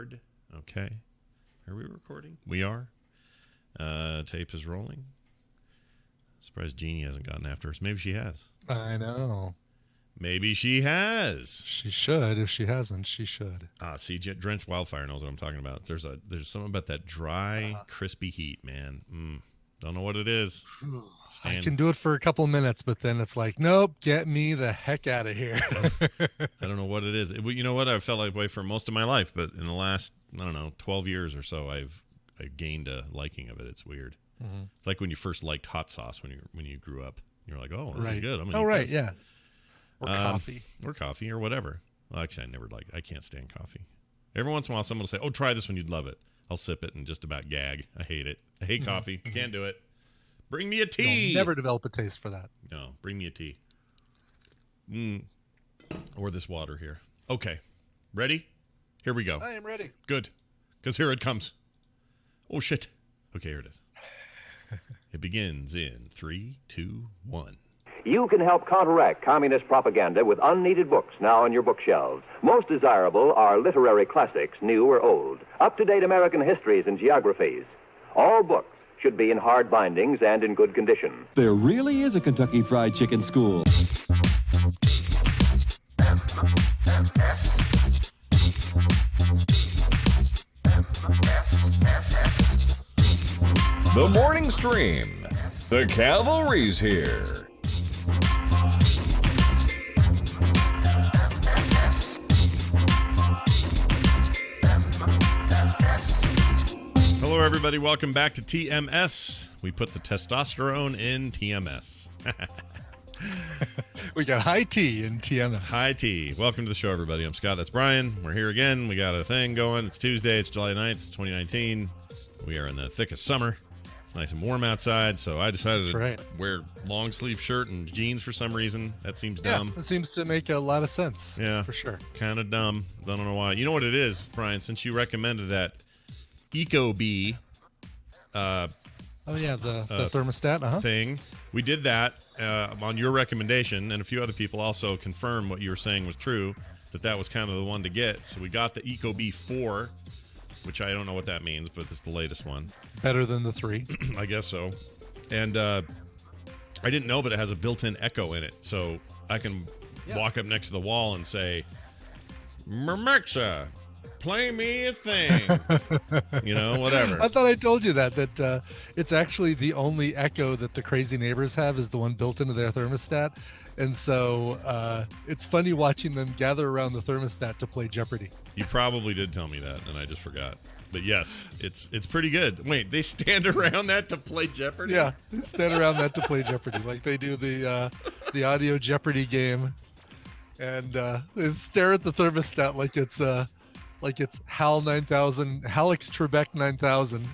record. Okay. Are we recording? We are. Tape is rolling. Surprised Jeannie hasn't gotten after us. Maybe she has. I know. Maybe she has. She should. If she hasn't, she should. See, Drenched Wildfire knows what I'm talking about. There's something about that dry, crispy heat, man. Don't know what it is. I can do it for a couple minutes, but then it's like, nope, get me the heck out of here. I don't know what it is. You know what? I've felt that way for most of my life, but in the last, 12 years or so, I've gained a liking of it. It's weird. Mm-hmm. It's like when you first liked hot sauce when you grew up. You're like, oh, this is good. I'm gonna eat this. Yeah. Or coffee or whatever. Well, actually, I can't stand coffee. Every once in a while, someone will say, oh, try this one, you'd love it. I'll sip it and just about gag. I hate it. I hate coffee. Can't do it. Bring me a tea. You'll never develop a taste for that. No, bring me a tea. Or this water here. Okay. Ready? Here we go. I am ready. Good. Because here it comes. Oh, shit. Okay, here it is. It begins in 3, 2, 1. You can help counteract communist propaganda with unneeded books now on your bookshelves. Most desirable are literary classics, new or old, up-to-date American histories and geographies. All books should be in hard bindings and in good condition. There really is a Kentucky Fried Chicken school. The morning stream. The cavalry's here. Hello, everybody. Welcome back to TMS. We put the testosterone in TMS. We got high tea in TMS. High tea. Welcome to the show, everybody. I'm Scott. That's Brian. We're here again. We got a thing going. It's Tuesday. It's July 9th. It's 2019. We are in the thickest summer. It's nice and warm outside, so I decided to wear long sleeve shirt and jeans for some reason. That seems dumb. Yeah, it seems to make a lot of sense. Yeah, for sure. Kind of dumb. Don't know why. You know what it is, Brian? Since you recommended that Ecobee, the thermostat thing, we did that on your recommendation, and a few other people also confirmed what you were saying was true. That was kind of the one to get. So we got the Ecobee 4. Which I don't know what that means, but it's the latest one. Better than the 3. I guess so. And I didn't know, but it has a built-in echo in it. So I can walk up next to the wall and say, Mermexa, play me a thing. Whatever. I thought I told you that it's actually the only echo that the crazy neighbors have is the one built into their thermostat. And so it's funny watching them gather around the thermostat to play Jeopardy. You probably did tell me that, and I just forgot. But yes, it's pretty good. Wait, they stand around that to play Jeopardy? Yeah, they stand around that to play Jeopardy, like they do the audio Jeopardy game, and they stare at the thermostat like it's HAL 9000, Halix Trebek 9000.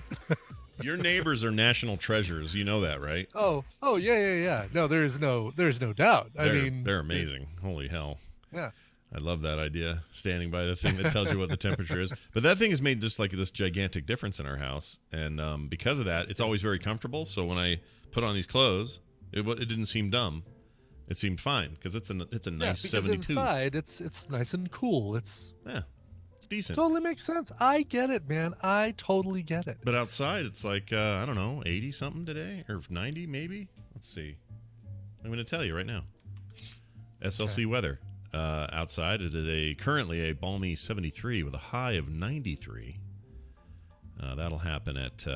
Your neighbors are national treasures. You know that, right? Oh, yeah. No, there's no doubt. They're amazing. Holy hell. Yeah. I love that idea, standing by the thing that tells you what the temperature is. But that thing has made just like this gigantic difference in our house. And because of that, it's always very comfortable. So when I put on these clothes, it didn't seem dumb. It seemed fine because it's a nice 72. Inside, it's nice and cool. It's decent. Totally makes sense. I get it, man. I totally get it. But outside, it's like, I don't know, 80 something today or 90 maybe. Let's see. I'm going to tell you right now. SLC weather. Outside, it is currently a balmy 73 with a high of 93. That'll happen at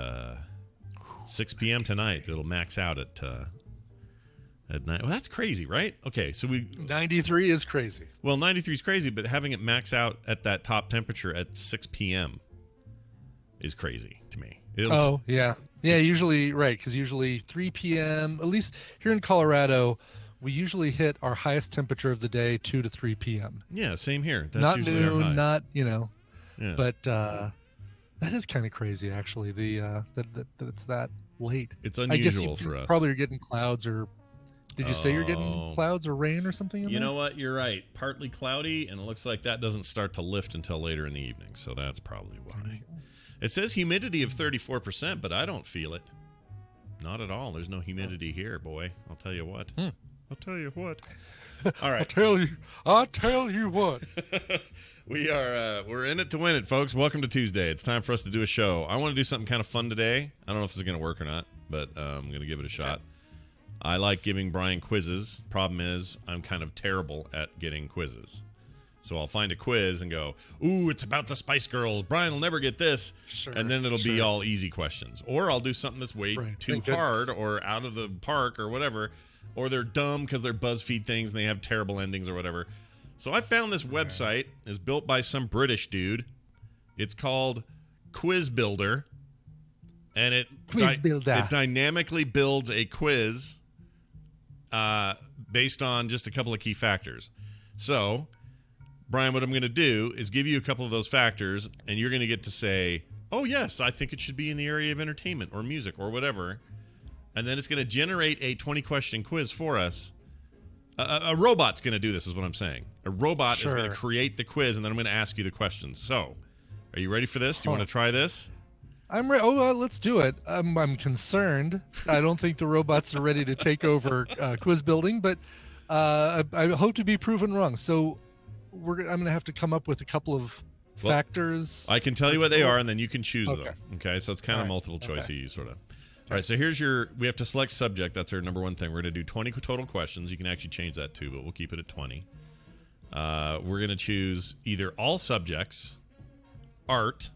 6 p.m. tonight. It'll max out at night. Well, that's crazy, right? Okay, so 93 is crazy. Well, 93 is crazy, but having it max out at that top temperature at 6 p.m. is crazy to me. Yeah, usually, right, because usually 3 p.m., at least here in Colorado, we usually hit our highest temperature of the day 2 to 3 p.m. Yeah, same here. That's not usually noon, our high. not, Yeah. But that is kind of crazy, actually, that it's that late. It's unusual for us. Probably you're getting clouds or... Did you say you're getting clouds or rain or something? You know what? You're right. Partly cloudy, and it looks like that doesn't start to lift until later in the evening, so that's probably why. It says humidity of 34%, but I don't feel it. Not at all. There's no humidity here, boy. I'll tell you what. I'll tell you what. All right. I tell you what. We're in it to win it, folks. Welcome to Tuesday. It's time for us to do a show. I want to do something kind of fun today. I don't know if this is going to work or not, but I'm going to give it a shot. I like giving Brian quizzes. Problem is, I'm kind of terrible at getting quizzes. So I'll find a quiz and go, ooh, it's about the Spice Girls. Brian will never get this. Sure, and then it'll be all easy questions. Or I'll do something that's way too Thank hard goodness. or out of the park or whatever. Or they're dumb because they're BuzzFeed things and they have terrible endings or whatever. So I found this website. It's built by some British dude. It's called Quiz Builder. And it dynamically builds a quiz based on just a couple of key factors. So, Brian, what I'm going to do is give you a couple of those factors, and you're going to get to say, oh, yes, I think it should be in the area of entertainment or music or whatever. And then it's going to generate a 20-question quiz for us. A robot's going to do this, is what I'm saying. A robot is going to create the quiz, and then I'm going to ask you the questions. So, are you ready for this? Do you want to try this? I'm ready. Let's do it. I'm concerned. I don't think the robots are ready to take over quiz building, but I hope to be proven wrong. So I'm going to have to come up with a couple of factors. I can tell you what they are, and then you can choose them. Okay, so it's kind of All right. multiple choicey, sort of. All right, so we have to select subject. That's our number one thing. We're going to do 20 total questions. You can actually change that too, but we'll keep it at 20. We're going to choose either all subjects, art,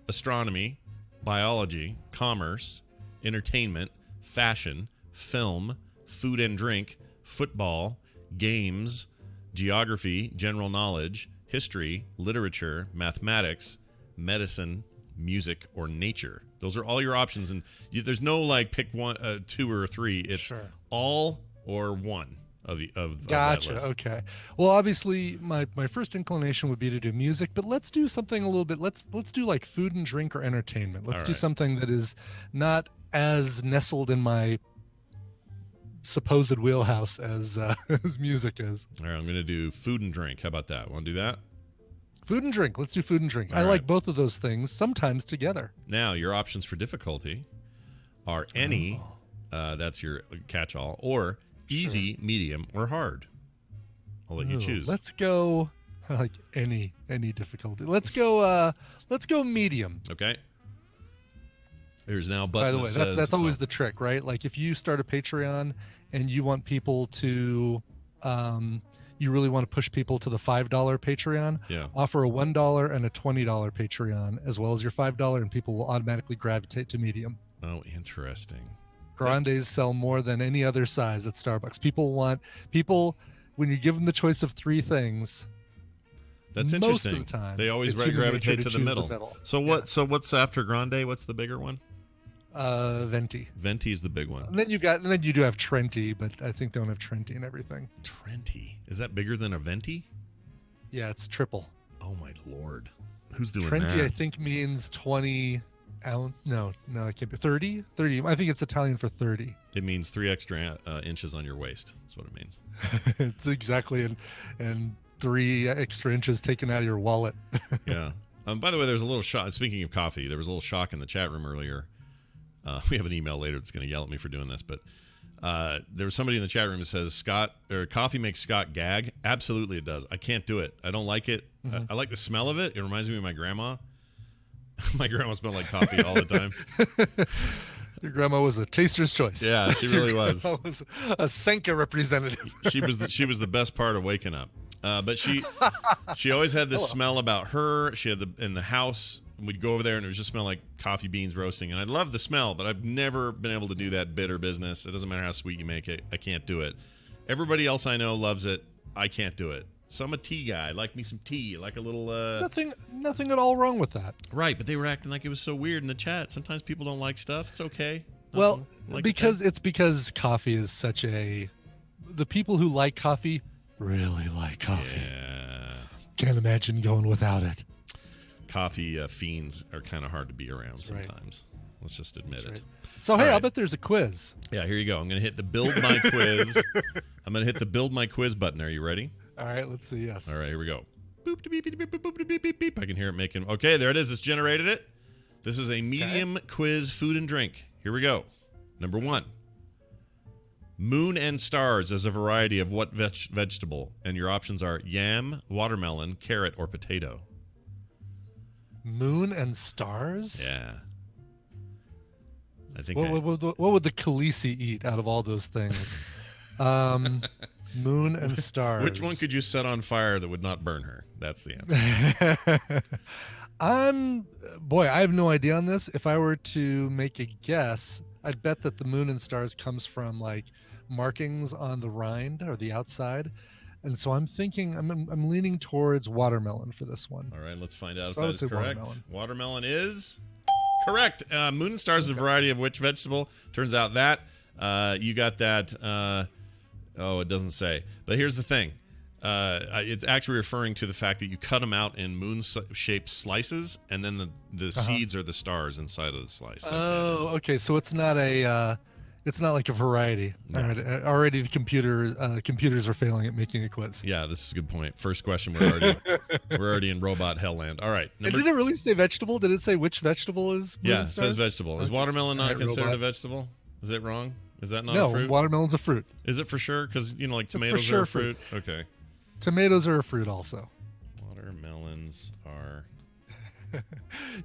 astronomy, biology, commerce, entertainment, fashion, film, food and drink, football, games, geography, general knowledge, history, literature, mathematics, medicine, music, or nature. Those are all your options, and there's no like pick one, 2 or 3. It's all or one of that Gotcha. list. Okay. Well, obviously, my first inclination would be to do music, but let's do something a little bit. Let's do like food and drink or entertainment. Let's do something that is not as nestled in my supposed wheelhouse as as music is. All right, I'm going to do food and drink. How about that? Want to do that? Food and drink. Let's do food and drink. All I right. like both of those things sometimes together. Now, your options for difficulty are any, that's your catch-all, or easy, medium, or hard. I'll let you choose. Let's go. I like any difficulty. Let's go medium. Okay. There's now a button By the that way, says, that's always the trick, right? Like if you start a Patreon and you want people to, you really want to push people to the $5 Patreon, offer a $1 and a $20 Patreon, as well as your $5, and people will automatically gravitate to medium. Oh, interesting. Grandes sell more than any other size at Starbucks. People, when you give them the choice of 3 things, that's most interesting. of the time, they always it's human gravitate nature to the choose middle. So what? So what's after Grande? What's the bigger one? Venti. Venti is the big one. And then you do have Trenti, but I think they don't have Trenti and everything. Trenti, is that bigger than a Venti? Yeah, it's triple. Oh my lord, who's doing Trenti, that? I think means 20 ounce. No, it can't be 30. 30. I think it's Italian for 30. It means 3 extra inches on your waist. That's what it means. It's exactly, and 3 extra inches taken out of your wallet. Yeah. By the way, there's a little shock. Speaking of coffee, there was a little shock in the chat room earlier. We have an email later that's going to yell at me for doing this, but there was somebody in the chat room that says coffee makes Scott gag. Absolutely, it does. I can't do it. I don't like it. I like the smell of it. It reminds me of my grandma. My grandma smelled like coffee all the time. Your grandma was a taster's choice. Yeah, she really was. Your grandma was a Senka representative. She was the best part of waking up. But she always had this smell about her. She had in the house. We'd go over there and it would just smell like coffee beans roasting. And I love the smell, but I've never been able to do that bitter business. It doesn't matter how sweet you make it. I can't do it. Everybody else I know loves it. I can't do it. So I'm a tea guy. I like me some tea. Like a little... Nothing at all wrong with that. Right, but they were acting like it was so weird in the chat. Sometimes people don't like stuff. It's okay. Well, Like because coffee is such a... The people who like coffee really like coffee. Yeah. Can't imagine going without it. Coffee fiends are kind of hard to be around sometimes. Right. Let's just admit it. So, hey, All right. I'll bet there's a quiz. Yeah, here you go. I'm going to hit the build my quiz. I'm going to hit the build my quiz button. Are you ready? All right, let's see. Yes. All right, here we go. Boop, beep, beep, beep, boop, boop, beep, beep, beep. I can hear it making... Okay, there it is. It's generated it. This is a medium quiz, food and drink. Here we go. Number 1. Moon and stars as a variety of what vegetable? And your options are yam, watermelon, carrot, or potato. Moon and stars? Yeah. I think What would the Khaleesi eat out of all those things? Moon and stars. Which one could you set on fire that would not burn her? That's the answer. Boy, I have no idea on this. If I were to make a guess, I'd bet that the moon and stars comes from like markings on the rind or the outside. And so I'm thinking, I'm leaning towards watermelon for this one. All right, let's find out So if I that would is say correct. watermelon. Watermelon is correct. Moon and stars is a variety of which vegetable? Turns out that you got that. It doesn't say. But here's the thing. It's actually referring to the fact that you cut them out in moon-shaped slices, and then the seeds are the stars inside of the slice. That's Oh, okay. So it's not like a variety. No. All right. Already the computers are failing at making a quiz. Yeah, this is a good point. First question, we're already in robot hellland. All right. And did it really say vegetable? Did it say which vegetable is? moon Yeah, and it says stars? vegetable. Is watermelon not All right, considered robot. a vegetable? Is it wrong? Is that not No, a fruit? watermelon's a fruit. Is it for sure? Because, like for tomatoes sure are a a fruit. fruit. Okay. Tomatoes are a fruit also. Watermelons are...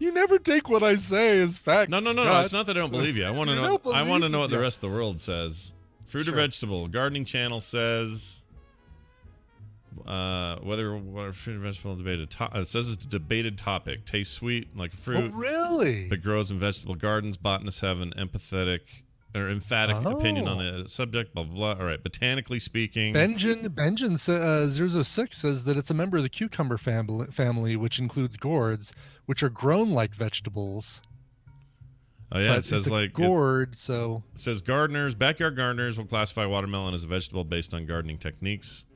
You never take what I say as fact. No. Scott. It's not that I don't believe you. I want to You know. don't I want to believe know what the me. rest of the world says. Fruit or Sure. vegetable? Gardening Channel says whether what fruit or vegetable debated. It says it's a debated topic. Tastes sweet like a Oh, fruit, really? but grows in vegetable gardens. Botanists have an emphatic opinion on the subject. Blah blah blah. All right. Botanically speaking, Benjamin 006 says that it's a member of the cucumber family, which includes gourds, which are grown like vegetables. oh yeah, but it says it's a like gourd. So It says backyard gardeners will classify watermelon as a vegetable based on gardening techniques.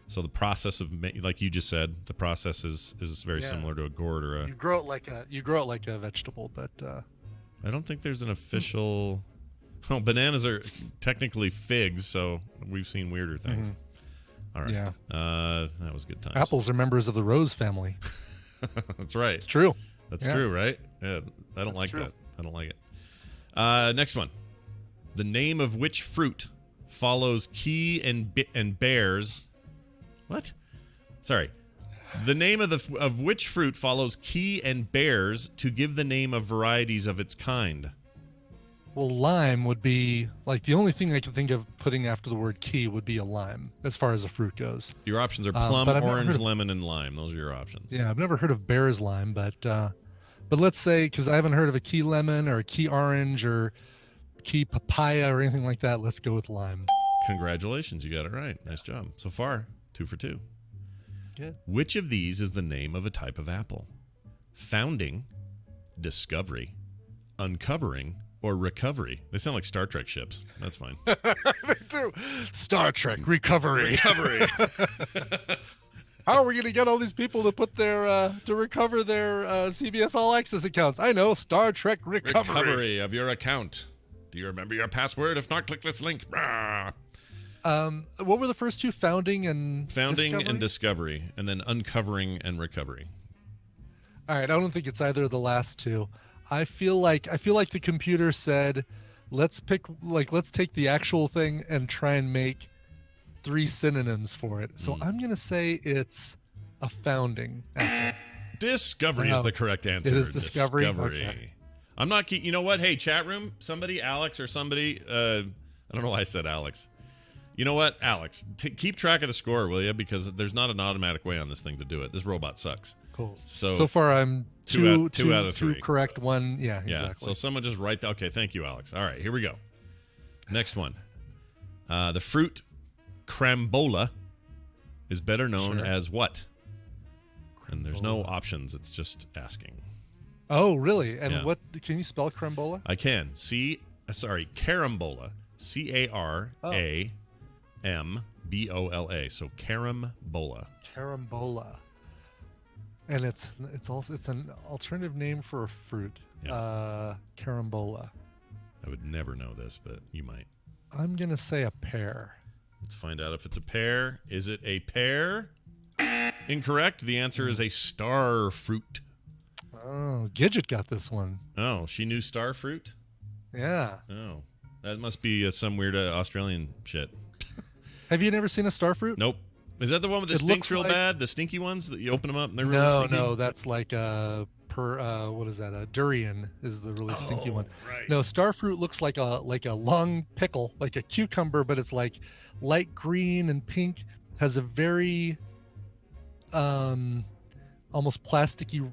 So the process of, like you just said, the process is very Yeah. similar to a gourd or you grow it like a vegetable, but I don't think there's an official. Oh, bananas are technically figs, so we've seen weirder things. All right. yeah, That was good times. apples are members of the rose family. That's right. It's true. That's Yeah. true, right? Yeah, I don't like true. that. I don't like it. Next one. The name of which fruit follows key and bears? What? Sorry. The name of which fruit follows key and bears to give the name of varieties of its kind? Well, lime would be like the only thing I can think of putting after the word key would be a lime, as far as a fruit goes. Your options are plum, but I've never orange, heard of- lemon, and lime. Those are your options. Yeah, I've never heard of bear's lime, but let's say, because I haven't heard of a key lemon or a key orange or key papaya or anything like that, let's go with lime. Congratulations, you got it right. Nice job. So far, 2 for 2. Good. Which of these is the name of a type of apple? Founding, discovery, uncovering, or recovery? They sound like Star Trek ships. That's fine. They do. Star Trek Recovery. Recovery. How are we going to get all these people to put their to recover their CBS All Access accounts? I know, Star Trek Recovery. Recovery of your account. Do you remember your password? If not, click this link. Rah. What were the first two? Founding and Founding and discovery, and then uncovering and recovery. All right, I don't think it's either of the last two. I feel like the computer said, let's take the actual thing and try and make 3 synonyms for it. So I'm gonna say it's a founding apple. Discovery is Wow. the correct answer. It is discovery? Okay. I'm not. You know what? Hey, chat room. Somebody, Alex or somebody. I don't know why I said Alex. You know what, Alex? Keep track of the score, will you? Because there's not an automatic way on this thing to do it. This robot sucks. Cool. So- So far, I'm Two two out of 3. correct, one. Yeah, Yeah. exactly. So someone just write that. Okay, thank you, Alex. All right, here we go. Next one. The fruit crambola is better known Sure. as what? And there's no options. It's just asking. Oh, really? And Yeah. what can you spell crambola? I can. Carambola. CARAMBOLA. So carambola. Carambola. And it's an alternative name for a fruit. Yeah. Carambola. I would never know this, but you might. I'm gonna say a pear. Let's find out if it's a pear. Is it a pear? Incorrect. The answer is a star fruit. Oh, Gidget got this one. Oh, she knew star fruit? Yeah. Oh. That must be some weird Australian shit. Have you never seen a star fruit? Nope. Is that the one with the It stinks looks real like- bad? The stinky ones that you open them up and they're really No, stinky? no, that's like what is that? A durian is the really stinky one. Right. No, star fruit looks like a long pickle, like a cucumber, but it's like light green and pink. Has a very almost plasticky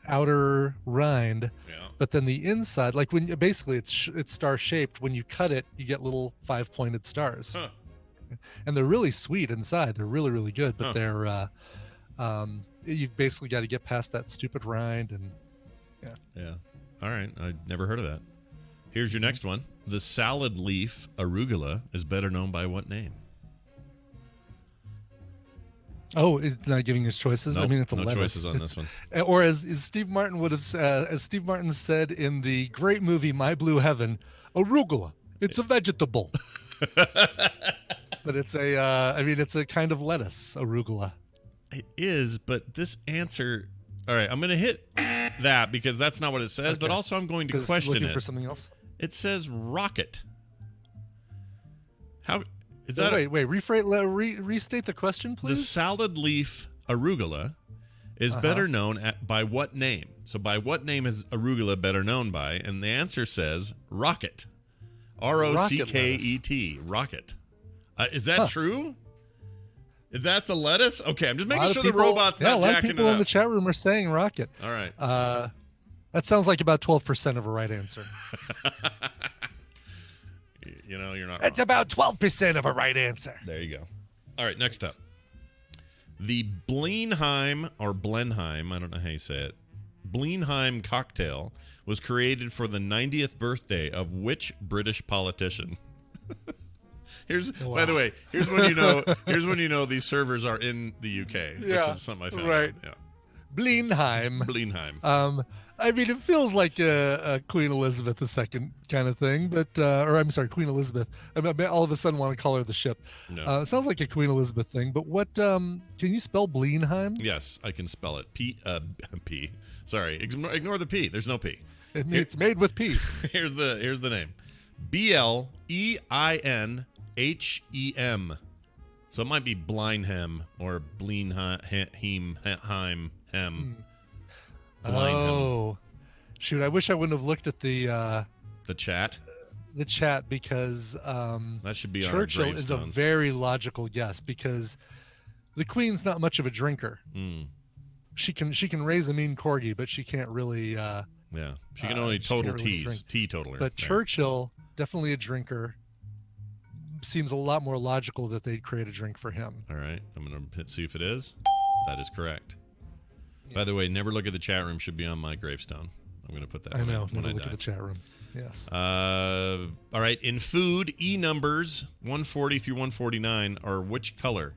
outer rind, Yeah. but then the inside, like when basically it's star shaped. When you cut it, you get little 5-pointed stars, Huh. and they're really sweet inside. They're really really good, but Huh. they're you've basically got to get past that stupid rind and Yeah. All right. I never heard of that. Here's your next one. The salad leaf arugula is better known by what name? oh, it's not giving us choices. I Nope, mean, it's a no lettuce. choices on It's- this one. Or as Steve Martin would have, as Steve Martin said in the great movie My Blue Heaven, arugula. It's a vegetable, but it's a. I mean, it's a kind of lettuce, arugula. It is, but this answer. All right, I'm going to hit that because that's not what it says, but Okay. also I'm going to 'Cause question looking it. for something else. It says rocket. How is Oh, that? wait, restate the question, The please. salad leaf arugula is Uh-huh. better known by what name? So by what name is arugula better known by? And the answer says rocket. ROCKET. Rocket. Is that Huh. true? If that's a lettuce? Okay, I'm just A making lot of sure people- the robot's a not lot of jacking it people in the up. chat room are saying rocket. All right. That sounds like about 12% of a right answer. You know, you're not That's wrong. about 12% of a right answer. There you go. All right, next up. The Blenheim or Blenheim, I don't know how you say it. Blenheim cocktail was created for the 90th birthday of which British politician? By the way, here's when you know these servers are in the UK. Yeah, This is something I found right. out. Yeah. Blenheim. Blenheim. I mean, it feels like a Queen Elizabeth II kind of thing, but or I'm sorry, Queen Elizabeth. I mean, all of a sudden want to call her the ship. No. It sounds like a Queen Elizabeth thing. But what? Can you spell Blenheim? Yes, I can spell it. P. Sorry, ignore the P. There's no P. It's made with P. Here's the name. BLEINHEM. So it might be Blenheim or Blenheim. Blenheim. Oh, shoot! I wish I wouldn't have looked at the chat. chat because That should be Churchill on our is a gravestones. very logical guess because the Queen's not much of a drinker. Mm, She can raise a mean corgi, but she can't really. yeah, she can only she total can't really teas, drink. teetotaler. But There. Churchill, definitely a drinker. Seems a lot more logical that they'd create a drink for him. All right, I'm gonna see if it is. That is correct. By the way, never look at the chat room should be on my gravestone. I'm gonna put that. I know. when Never I look die. at the chat room. Yes. All right. In food, E numbers 140 through 149 are which color?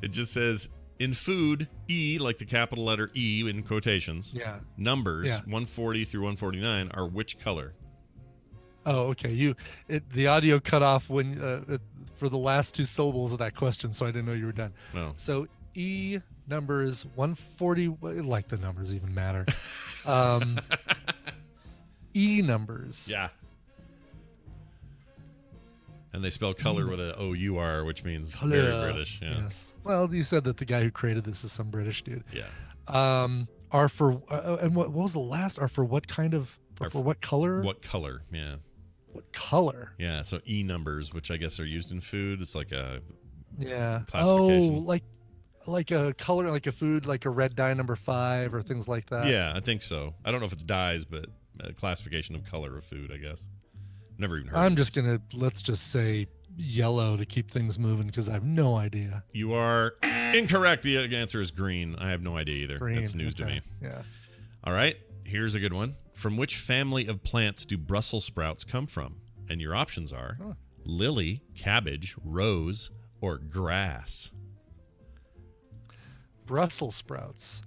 It just says in food, E, like the capital letter E in quotations. Yeah. Numbers Yeah. 140 through 149 are which color? Oh, okay. The audio cut off when for the last two syllables of that question, so I didn't know you were done. Well, So E numbers 140. Like the numbers even matter. E numbers. yeah. And they spell color with a O-U-R, which means very Color. British. Yeah. Yes. Well, you said that the guy who created this is some British dude. Yeah. Are for and what was the last? Are for what kind of? Or Are for what color? What color? Yeah. What color? Yeah. So E numbers, which I guess are used in food. It's like a Yeah. Classification. Oh, like a color, like a food, like a red dye number 5 or things like that. Yeah, I think so. I don't know if it's dyes, but a classification of color of food, I guess. Never even heard I'm of just this. let's just say yellow to keep things moving because I have no idea. You are incorrect. The answer is green. I have no idea either. Green. That's news to okay. me. Yeah. All right, here's a good one. From which family of plants do Brussels sprouts come from? And your options are lily, cabbage, rose, or grass. Brussels sprouts.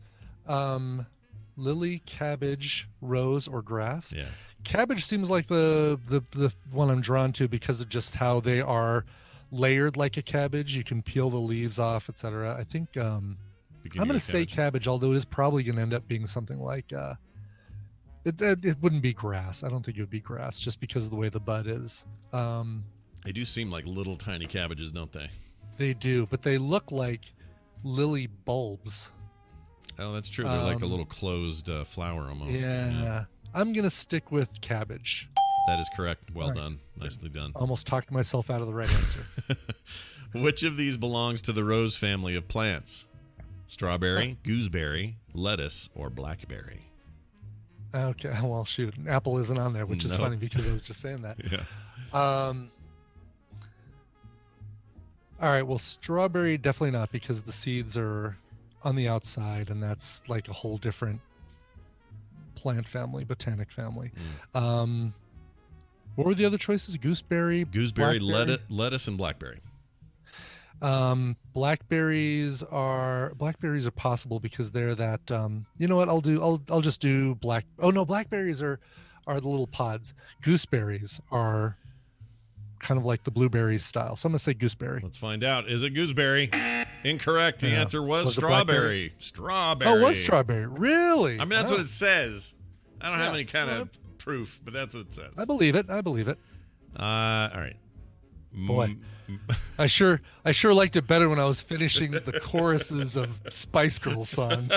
Lily, cabbage, rose, or grass. Yeah. Cabbage seems like the one I'm drawn to because of just how they are layered like a cabbage. You can peel the leaves off, etc. I think I'm Begin going to with say cabbage. cabbage, although it is probably going to end up being something like It wouldn't be grass. I don't think it would be grass just because of the way the bud is. They do seem like little tiny cabbages, don't they? They do, but they look like lily bulbs. Oh, that's true. They're like a little closed flower almost. Yeah. I'm going to stick with cabbage. That is correct. Well All right. done. Nicely done. Almost talked myself out of the right answer. Which of these belongs to the rose family of plants? Strawberry, gooseberry, lettuce, or blackberry? Okay, well, shoot. An apple isn't on there, which is No. funny because I was just saying that. Yeah. All right, well, strawberry, definitely not because the seeds are on the outside, and that's like a whole different plant family, botanic family. What were the other choices? Gooseberry, Gooseberry, blackberry? lettuce, and blackberry. Blackberries are possible because they're that. You know what? I'll just do black. Oh no, blackberries are the little pods. Gooseberries are kind of like the blueberry style. So I'm gonna say gooseberry. Let's find out. Is it gooseberry? Incorrect. The Yeah. answer was Was it strawberry. Strawberry. Oh, it was strawberry. Really? I mean, that's Oh, what it says. I don't have Yeah. any kind of proof, but that's what it says. I believe it. I believe it. All right. Boy. I sure liked it better when I was finishing the choruses of Spice Girls songs.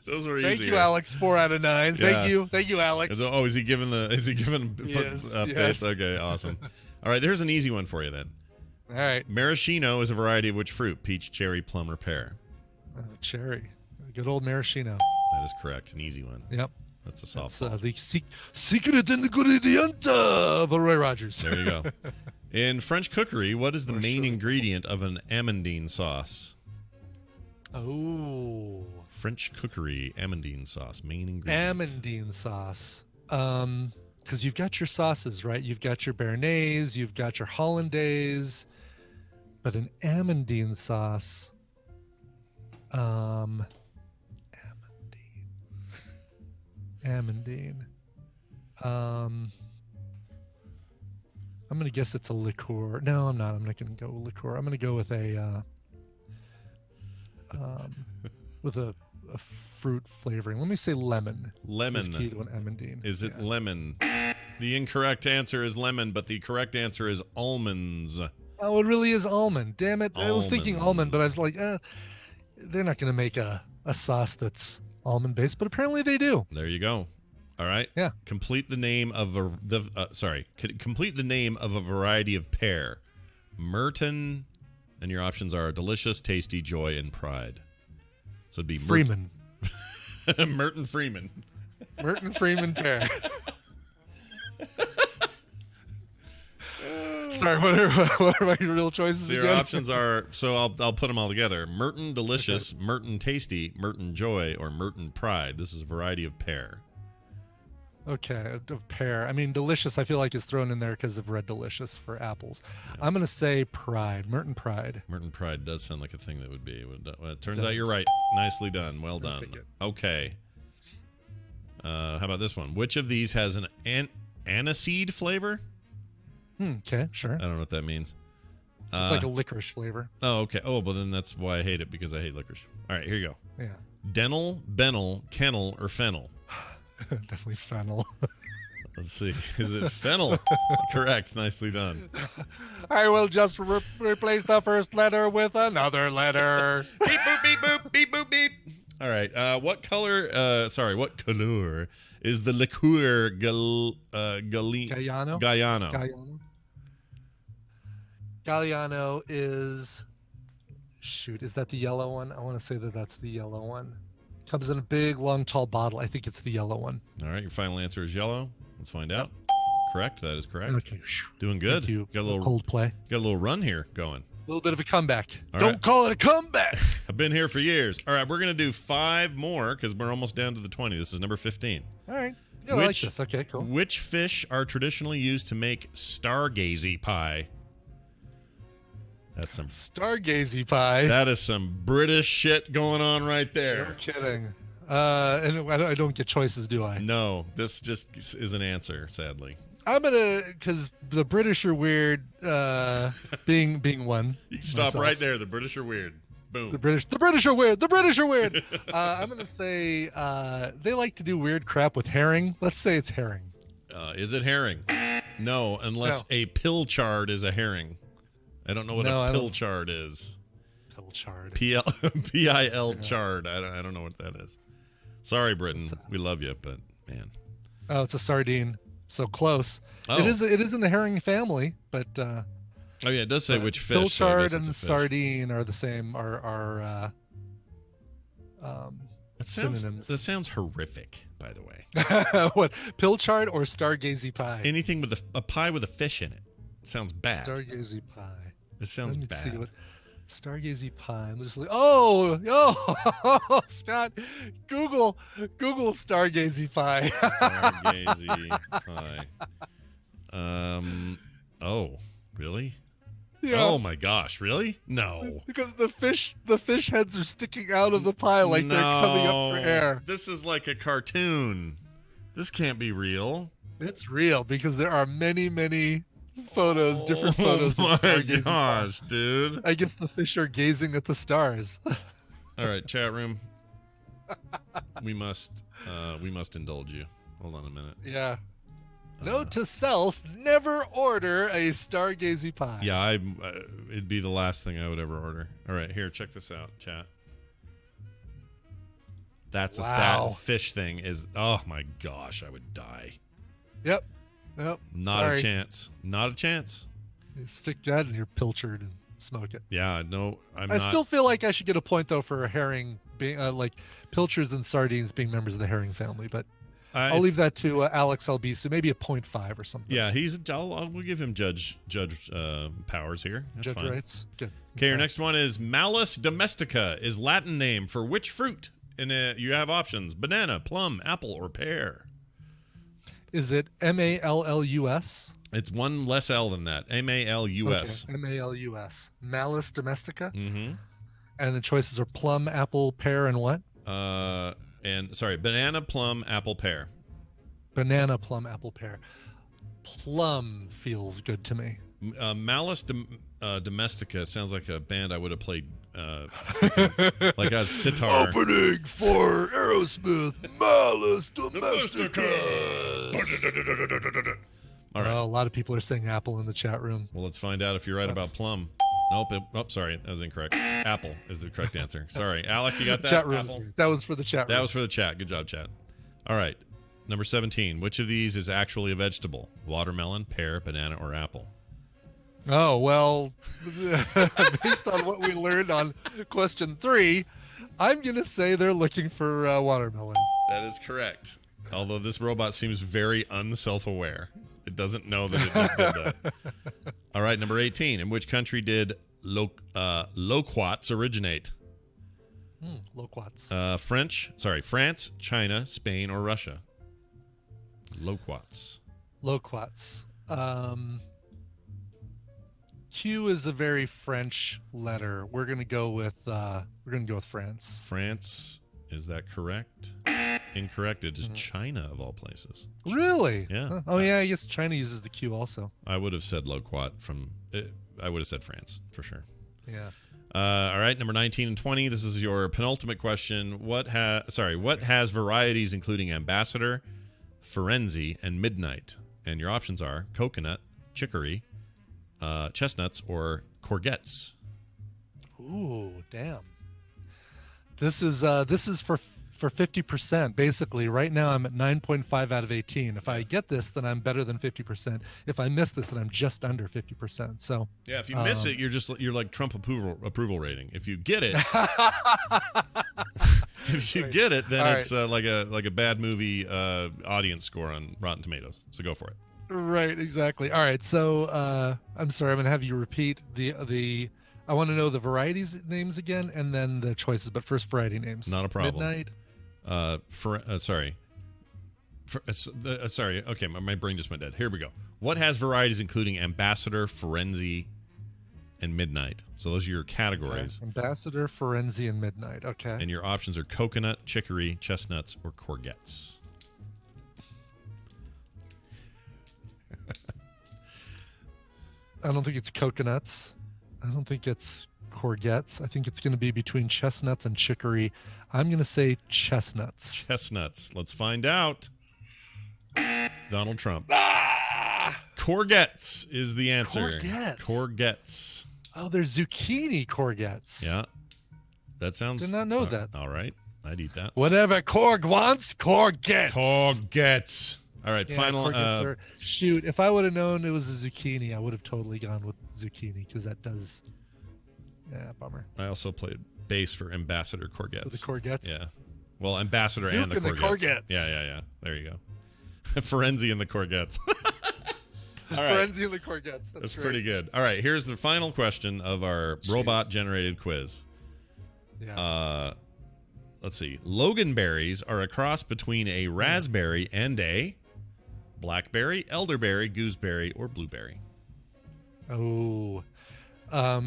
Those were Thank easier. you, Alex. 4 out of 9. Yeah. Thank you, Alex. Is he giving Yes, updates? yes. Okay, awesome. All right, there's an easy one for you then. All right, Maraschino is a variety of which fruit? Peach, cherry, plum, or pear? cherry. Good old maraschino. That is correct. An easy one. Yep. That's a That's softball. the secret ingredient of Roy Rogers. There you go. In French cookery, what is the main ingredient of an amandine sauce? Oh, French cookery, amandine sauce, main ingredient. amandine sauce. Because you've got your sauces, right? You've got your béarnaise, you've got your hollandaise, but an amandine sauce. Amandine. I'm gonna guess it's a liqueur. No, I'm not. I'm not gonna go with liqueur. I'm gonna go with a fruit flavoring. Let me say lemon. Lemon. Is key to an amandine. Is it Yeah. lemon? The incorrect answer is lemon, but the correct answer is almonds. Oh, it really is almond. Damn it! I was thinking almond, but I was like, they're not gonna make a sauce that's almond based, but apparently they do. There you go. All right. Yeah. Complete the name of complete the name of a variety of pear. Merton, and your options are delicious, tasty, joy, and pride. So it'd be Freeman. Merton Freeman. Merton Freeman pear. Sorry, what are my real choices So your again? options are, I'll put them all together. Merton Delicious, Merton Tasty, Merton Joy, or Merton Pride. This is a variety of pear. Okay, of pear. I mean, delicious. I feel like is thrown in there because of red delicious for apples. I'm gonna say pride. Merton Pride. Merton Pride does sound like a thing that would be. Well, it turns out does. you're right. Nicely done. Well done. Thank you. Okay. How about this one? Which of these has an aniseed flavor? Okay, sure. I don't know what that means. It's like a licorice flavor. Oh, okay. Oh, well, then that's why I hate it, because I hate licorice. All right, here you go. Yeah, Dental, Bennel, Kennel, or Fennel? definitely fennel. Let's see. Is it fennel? Correct. Nicely done. I will just replace the first letter with another letter. Beep, boop, beep, boop, beep, boop, beep. All right. What color is the liqueur Galliano. Galliano? Galliano is. Shoot, is that the yellow one? I want to say that that's the yellow one. Comes in a big, long, tall bottle. I think it's the yellow one. All right. Your final answer is yellow. Let's find out. Correct. That is correct. Okay. Doing good. Thank you. Got a little Coldplay. got a little run here going. A little bit of a comeback. All Don't right. call it a comeback. I've been here for years. All right. We're going to do 5 more because we're almost down to the 20. This is number 15. All right. Yeah, I like Which- this. Okay, cool. Which fish are traditionally used to make stargazy pie? That's some Stargazy pie. That is some British shit going on right No there. kidding. And I don't get choices, do I? No, this just is an answer, sadly. I'm gonna, because the British are weird. Being one. You can stop myself. right there. The British are weird. Boom. The British are weird. The British are weird. I'm gonna say they like to do weird crap with herring. Let's say it's herring. Is it herring? No, unless a pilchard is a herring. I don't know what a pilchard is. Pilchard. P-I-L chard. I don't know what that is. Sorry, Britain. We love you, but man. Oh, it's a sardine. So close. Oh. It is in the herring family, but Oh yeah, it does say which fish. So pilchard and sardine are the same. Synonyms. That sounds horrific, by the way. What, pilchard or stargazy pie? Anything with a pie with a fish in it sounds bad. Stargazy pie. It sounds Let me see bad. what stargazy pie. I'm just like, oh, Scott, Google stargazy pie. Stargazy pie. Oh, really? Yeah. Oh my gosh, really? No. Because the fish heads are sticking out of the pie like they're coming up for air. This is like a cartoon. This can't be real. It's real because there are many photos, different photos. Oh of my stargazing gosh, pie. dude. I guess the fish are gazing at the stars. All right, chat room. We must indulge you. Hold on a minute. Yeah. Note to self: never order a stargazy pie. Yeah, it'd be the last thing I would ever order. All right, here, check this out, chat. That fish thing is. Oh my gosh, I would die. Yep. Not a chance. Not a chance. You stick that in your pilchard and smoke it. Yeah, no, I still feel like I should get a point though for a herring being like pilchards and sardines being members of the herring family, but I'll leave that to Alex Albisu, maybe a 0.5 or something. Yeah, we'll give him judge powers here. That's judge fine. rights. Good. Okay, your next one is Malus domestica is Latin name for which fruit? And you have options: banana, plum, apple, or pear. Is it Mallus? It's one less L than that. Malus. Okay. Malus. Malus domestica. Mm-hmm. And the choices are plum, apple, pear, and what? Banana, plum, apple, pear. Banana, plum, apple, pear. Plum feels good to me. Malus domestica sounds like a band I would have played, like a sitar. Opening for Aerosmith, Malus domestica. All right. Well, a lot of people are saying apple in the chat room. Well, let's find out if you're right about plum. Nope. Sorry, that was incorrect. Apple is the correct answer. Sorry, Alex, you got that? Chat room. Apple? That was for the chat room. That was for the chat. Good job, chat. All right. Number 17. Which of these is actually a vegetable? Watermelon, pear, banana, or apple? Oh, well, based on what we learned on question 3, I'm going to say they're looking for watermelon. That is correct. Although this robot seems very unself-aware. It doesn't know that it just did that. All right, number 18. In which country did loquats originate? Loquats. France, China, Spain, or Russia? Loquats. Q is a very French letter. We're gonna go with France. France, is that correct? Incorrect. It is China of all places. Really? Yeah. Huh. Oh yeah, I guess China uses the Q also. I would have said loquat I would have said France for sure. Yeah. All right, number 19 and 20. This is your penultimate question. What has varieties including ambassador, Firenze, and midnight? And your options are coconut, chicory, chestnuts, or courgettes. Ooh, damn. This is for 50%. Basically, right now I'm at 9.5 out of 18. If I get this, then I'm better than 50%. If I miss this, then I'm just under 50%. So yeah, if you miss it, you're like Trump approval rating. If you get it, then it's like a bad movie audience score on Rotten Tomatoes. So go for it. Right, exactly. All right, so I'm sorry, I'm gonna have you repeat the. I want to know the varieties names again, and then the choices. But first, variety names. Not a problem. Midnight. Sorry. Sorry. Okay, my brain just went dead. Here we go. What has varieties including ambassador, Firenze, and midnight? So those are your categories. Okay. Ambassador, Firenze, and midnight. Okay. And your options are coconut, chicory, chestnuts, or courgettes. I don't think it's coconuts. I don't think it's courgettes. I think it's going to be between chestnuts and chicory. I'm going to say chestnuts. Chestnuts. Let's find out. Donald Trump. Ah! Courgettes is the answer. Courgettes. Courgettes. Oh, they're zucchini courgettes. Yeah. That sounds. Did not know that. All right. I'd eat that. Whatever Korg wants, Korg gets. Courgettes. All right. Yeah, Final. courgettes are- shoot, if I would have known it was a zucchini, I would have totally gone with zucchini because that does. Yeah, bummer. I also played bass for Ambassador Courgettes. For the courgettes. Yeah. Well, Ambassador and the Zook and the Courgettes. Courgettes. Yeah. There you go. Ferenzi and the Courgettes. All right. Frenzy and the courgettes. That's right. pretty good. All right. Here's the final question of our robot-generated quiz. Yeah. Let's see. Loganberries are a cross between a raspberry and a blackberry, elderberry, gooseberry, or blueberry. Oh, I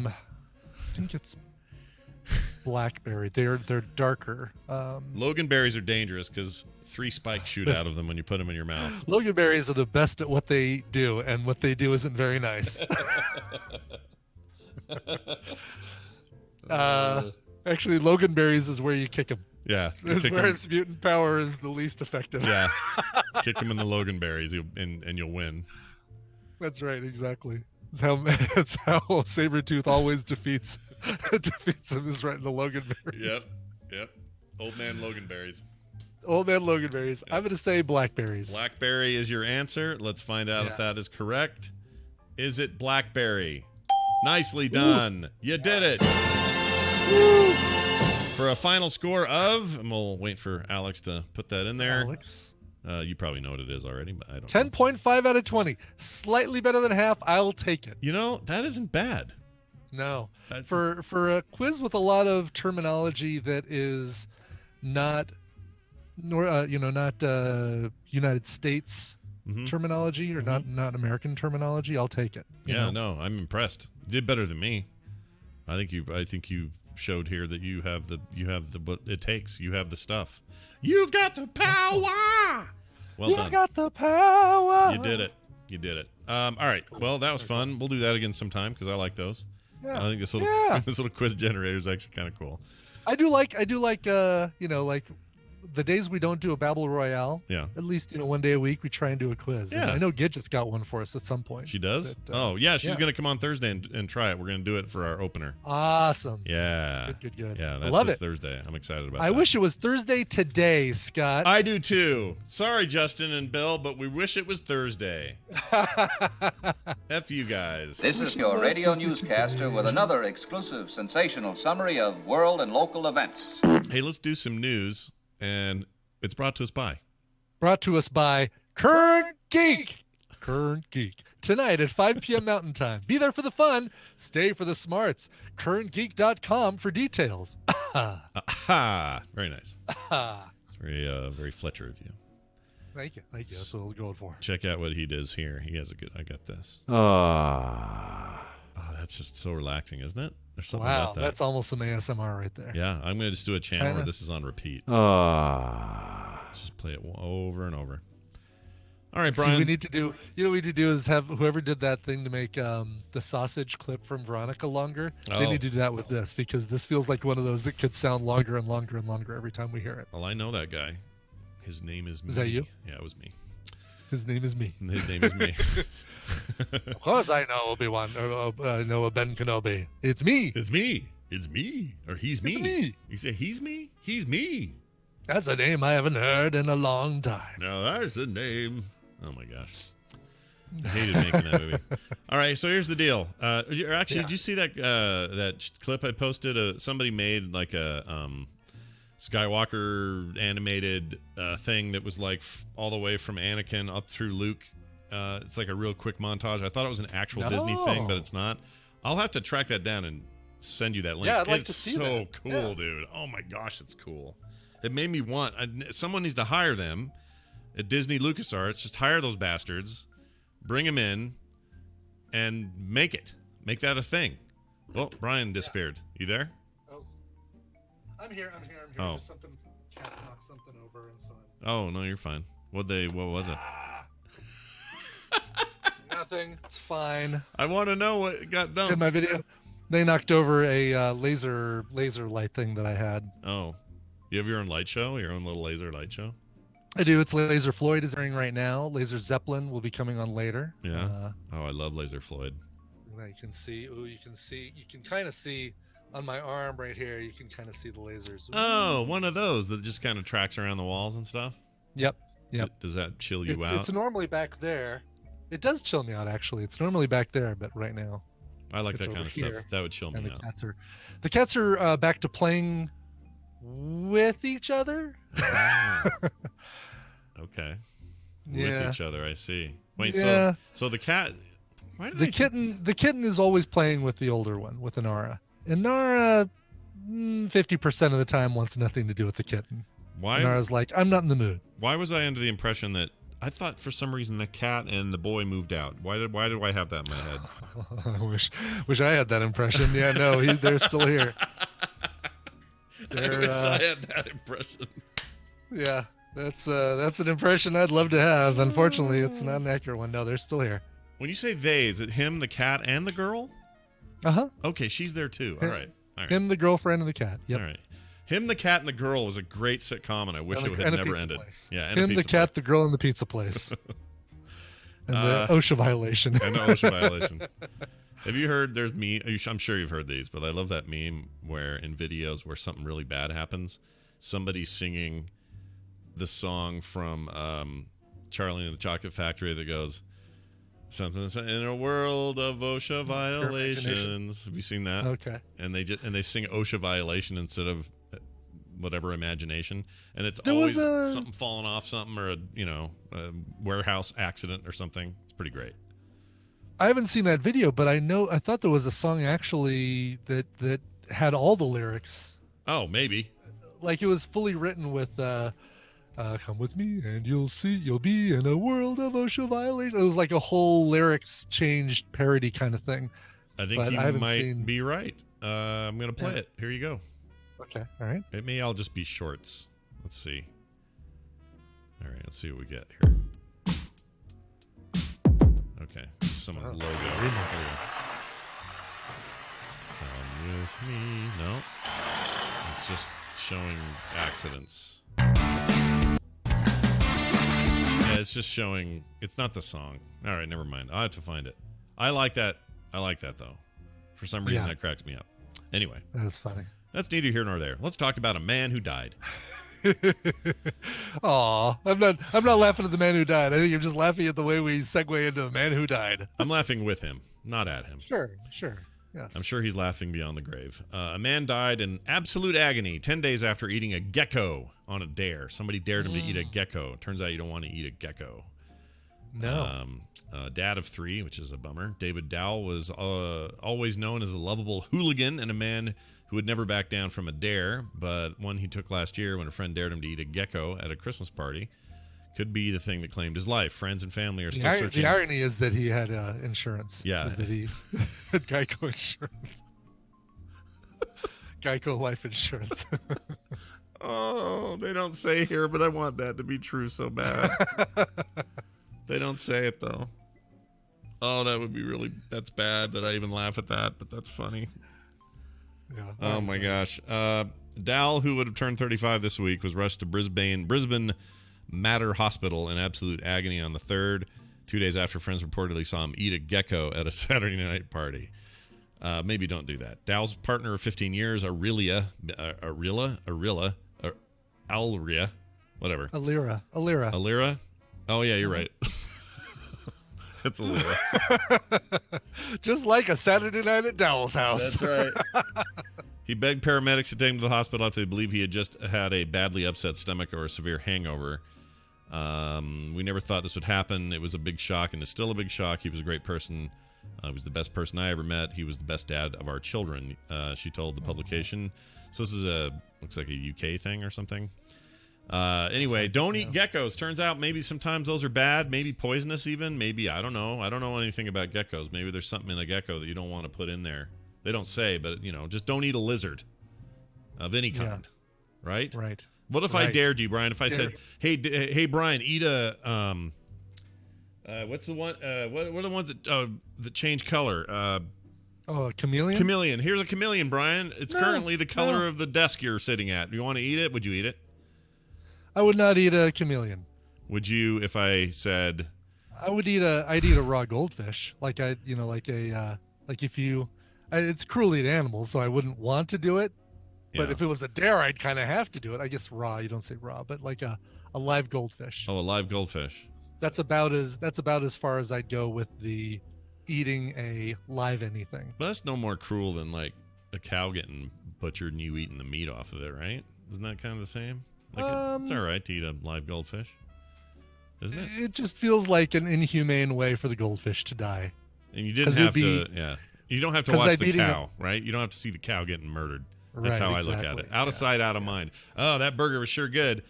think it's blackberry. They're darker. Loganberries are dangerous because 3 spikes shoot out of them when you put them in your mouth. Loganberries are the best at what they do, and what they do isn't very nice. Actually, Loganberries is where you kick them. Yeah. Whereas mutant power is the least effective. Yeah. Kick them in the Loganberries and you'll win. That's right, exactly. That's how Sabretooth always defeats him, is right in the Loganberries. Yep. Old man Loganberries. Old man Loganberries. I'm going to say blackberries. Blackberry is your answer. Let's find out if that is correct. Is it blackberry? Nicely done. You did it. For a final score of, and we'll wait for Alex to put that in there. Alex. You probably know what it is already, but I don't. 10.5 out of 20. Slightly better than half. I'll take it. You know, that isn't bad. No. For a quiz with a lot of terminology that is not United States terminology or not American terminology, I'll take it. You know? No, I'm impressed. You did better than me. I think you showed here that you have the what it takes. You have the stuff. You've got the power. Well done. You got the power. You did it. All right. Well, that was fun. We'll do that again sometime because I like those. Yeah. I think this little quiz generator is actually kind of cool. I do like like the days we don't do a Babble Royale. Yeah. At least one day a week we try and do a quiz. Yeah. And I know Gidget's got one for us at some point. She does. She's gonna come on Thursday and try it. We're gonna do it for our opener. Awesome. Yeah. Good. Yeah. That's I love this it. Thursday. I'm excited about. I that. wish it was Thursday today, Scott. I do too. Sorry, Justin and Bill, but we wish it was Thursday. F you guys. This is your radio newscaster with another exclusive sensational summary of world and local events. Hey, let's do some news, and it's brought to us by Kern Geek. Kern Geek. Tonight at 5 p.m. Mountain Time. Be there for the fun. Stay for the smarts. KernGeek.com for details. Very nice. Very Fletcher of you. Thank you. That's what I was going for. Check out what he does here. He has a good. I got this. Oh, that's just so relaxing, isn't it? There's something about that. That's almost some ASMR right there. Yeah, I'm gonna just do a channel where this is on repeat. Just play it over and over. All right, Brian. See, we need to do. What we need to do is have whoever did that thing to make the sausage clip from Veronica longer. They need to do that with this because this feels like one of those that could sound longer and longer and longer every time we hear it. Well, I know that guy. His name is me. Is that you? Yeah, it was me. His name is me. His name is me. Of course I know Obi-Wan. I know Ben Kenobi. It's me. It's me. It's me. Or he's me. It's me. You say he's me? He's me. That's a name I haven't heard in a long time. No, that's a name. Oh my gosh. I hated making that movie. All right, so here's the deal. Did you see that that clip I posted? Somebody made like a Skywalker animated thing that was like all the way from Anakin up through Luke. It's like a real quick montage. I thought it was an actual Disney thing, but it's not. I'll have to track that down and send you that link. Yeah, I'd like it's to see so that. cool, dude. Oh my gosh, it's cool. It made me want. Someone needs to hire them at Disney LucasArts. Just hire those bastards, bring them in, and make it. Make that a thing. Oh, Brian disappeared. You there? Oh. I'm here. Oh. Just something. Cats knocked something over and so. Oh no, you're fine. What was it? Nothing. It's fine. I want to know what got dumped. In my video. They knocked over a laser light thing that I had. Oh, you have your own light show, your own little laser light show. I do. It's Laser Floyd is airing right now. Laser Zeppelin will be coming on later. Yeah. Oh, I love Laser Floyd. You can see. Ooh, you can kind of see on my arm right here. You can kind of see the lasers. Ooh. Oh, one of those that just kind of tracks around the walls and stuff. Yep. Does that chill you out? It's normally back there. It does chill me out, actually. It's normally back there, but right now. I like that kind of stuff. That would chill me out. The cats are back to playing with each other. Okay. Yeah. With each other, I see. Wait, Yeah. so the cat. Why did The kitten is always playing with the older one, with Inara. Inara, 50% of the time wants nothing to do with the kitten. Why? Inara's like, I'm not in the mood. Why was I under the impression that I thought for some reason the cat and the boy moved out? Why did I have that in my head? I wish I had that impression. Yeah, no, they're still here. I wish I had that impression. Yeah, that's an impression I'd love to have. Unfortunately, it's not an accurate one. No, they're still here. When you say they, is it him, the cat, and the girl? Uh-huh. Okay, she's there too. All right. Him, the girlfriend, and the cat. Yep. All right. Him, the cat, and the girl was a great sitcom, and I wish it had never ended. Place. Yeah, and him, the cat, the girl, and the pizza place. And the OSHA violation. And the OSHA violation. Have you heard, I'm sure you've heard these, but I love that meme where in videos where something really bad happens, somebody's singing the song from Charlie and the Chocolate Factory that goes, something in a world of OSHA violations. Have you seen that? Okay. And they sing OSHA violation instead of whatever imagination, and it's There always was something falling off something or a warehouse accident or something. It's pretty great. I haven't seen that video, but I thought there was a song actually that had all the lyrics. Oh, maybe. Like it was fully written with come with me and you'll be in a world of OSHA violation. It was like a whole lyrics changed parody kind of thing. I think you might be right. I'm going to play it. Here you go. Okay. All right. It may all just be shorts. Let's see. All right. Let's see what we get here. Okay. Someone's logo. Remix. Come with me. No. It's just showing accidents. Yeah, it's just showing. It's not the song. All right, never mind. I'll have to find it. I like that. Though. For some reason, that cracks me up. Anyway. That's funny. That's neither here nor there. Let's talk about a man who died. Aw, I'm not laughing at the man who died. I think I'm just laughing at the way we segue into the man who died. I'm laughing with him, not at him. Sure. Yes. I'm sure he's laughing beyond the grave. A man died in absolute agony 10 days after eating a gecko on a dare. Somebody dared him to eat a gecko. Turns out you don't want to eat a gecko. No. Dad of three, which is a bummer. David Dowell was always known as a lovable hooligan and a man who would never back down from a dare, but one he took last year when a friend dared him to eat a gecko at a Christmas party could be the thing that claimed his life. Friends and family are still searching. The irony is that he had insurance. Yeah. Is that he had Geico insurance. Geico life insurance. Oh, they don't say here, but I want that to be true so bad. They don't say it, though. Oh, that would be that's bad that I even laugh at that, but that's funny. Yeah. Oh, my gosh. Dowell, who would have turned 35 this week, was rushed to Brisbane Mater Hospital in absolute agony on the 3rd, 2 days after friends reportedly saw him eat a gecko at a Saturday night party. Maybe don't do that. Dowell's partner of 15 years, Alria, whatever. Alira. Oh, yeah, you're right. It's Alira. Just like a Saturday night at Dowell's house. That's right. He begged paramedics to take him to the hospital after they believe he had just had a badly upset stomach or a severe hangover. We never thought this would happen. It was a big shock, and it's still a big shock. He was a great person. He was the best person I ever met. He was the best dad of our children, she told the publication. So this is looks like a UK thing or something. Anyway, don't eat geckos. Turns out maybe sometimes those are bad, maybe poisonous even. Maybe, I don't know. I don't know anything about geckos. Maybe there's something in a gecko that you don't want to put in there. They don't say, but, just don't eat a lizard of any kind. Right? Right. What if I dared you, Brian? If I said, hey, Brian, eat a, what's the one, what are the ones that change color? Oh, a chameleon? Chameleon. Here's a chameleon, Brian. It's currently the color of the desk you're sitting at. Do you want to eat it? Would you eat it? I would not eat a chameleon. Would you, if I said... I'd eat a raw goldfish. Like it's cruelty to animals, so I wouldn't want to do it. But Yeah. if it was a dare, I'd kind of have to do it. I guess raw, you don't say raw, but like a live goldfish. Oh, a live goldfish. That's about as far as I'd go with the eating a live anything. But that's no more cruel than like a cow getting butchered and you eating the meat off of it, right? Isn't that kind of the same? Like it's all right to eat a live goldfish, isn't it? It just feels like an inhumane way for the goldfish to die. And you didn't 'Cause have it'd to, yeah. You don't have to 'cause watch I'd the be eating cow, right? You don't have to see the cow getting murdered. That's Right, how I look at exactly. it. Out of sight, out of mind. Oh, that burger was sure good.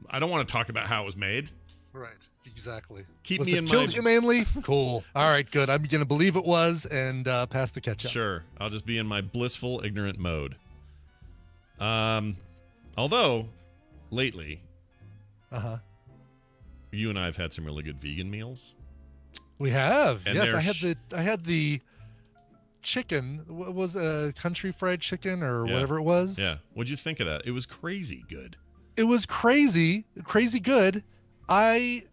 I don't want to talk about how it was made. Right. Exactly. Keep Was me it in killed my... humanely? Cool. All right, good. I'm gonna believe it was and pass the ketchup. Sure. I'll just be in my blissful, ignorant mode. Although, lately, you and I have had some really good vegan meals. We have. And Yes, they're I had the chicken. What was country fried chicken or Yeah. whatever it was? Yeah. What'd you think of that? It was crazy good. It was crazy good. I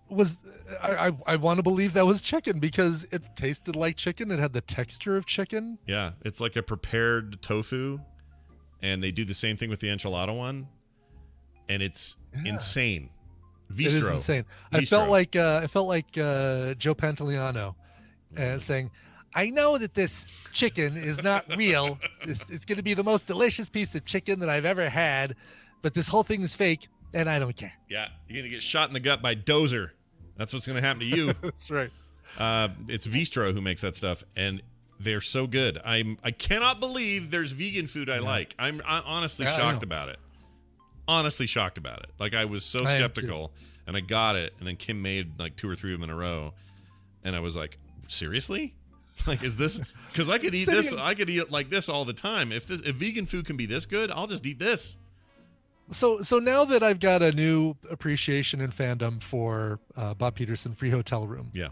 want to believe that was chicken because it tasted like chicken. It had the texture of chicken. Yeah. It's like a prepared tofu, and they do the same thing with the enchilada one, and it's insane. Vistro. It is insane. I felt like Joe Pantoliano saying, "I know that this chicken is not real. It's going to be the most delicious piece of chicken that I've ever had, but this whole thing is fake, and I don't care." Yeah. You're going to get shot in the gut by Dozer. That's what's going to happen to you. That's right. It's Vistro who makes that stuff, and they're so good. I cannot believe there's vegan food I like. I'm honestly shocked about it. Honestly shocked about it. Like, I was so skeptical, and I got it, and then Kim made like 2 or 3 of them in a row, and I was like, seriously? Like, is this... Because I could eat this. I could eat it like this all the time. If vegan food can be this good, I'll just eat this. So now that I've got a new appreciation and fandom for Bob Peterson Free Hotel Room, Yeah.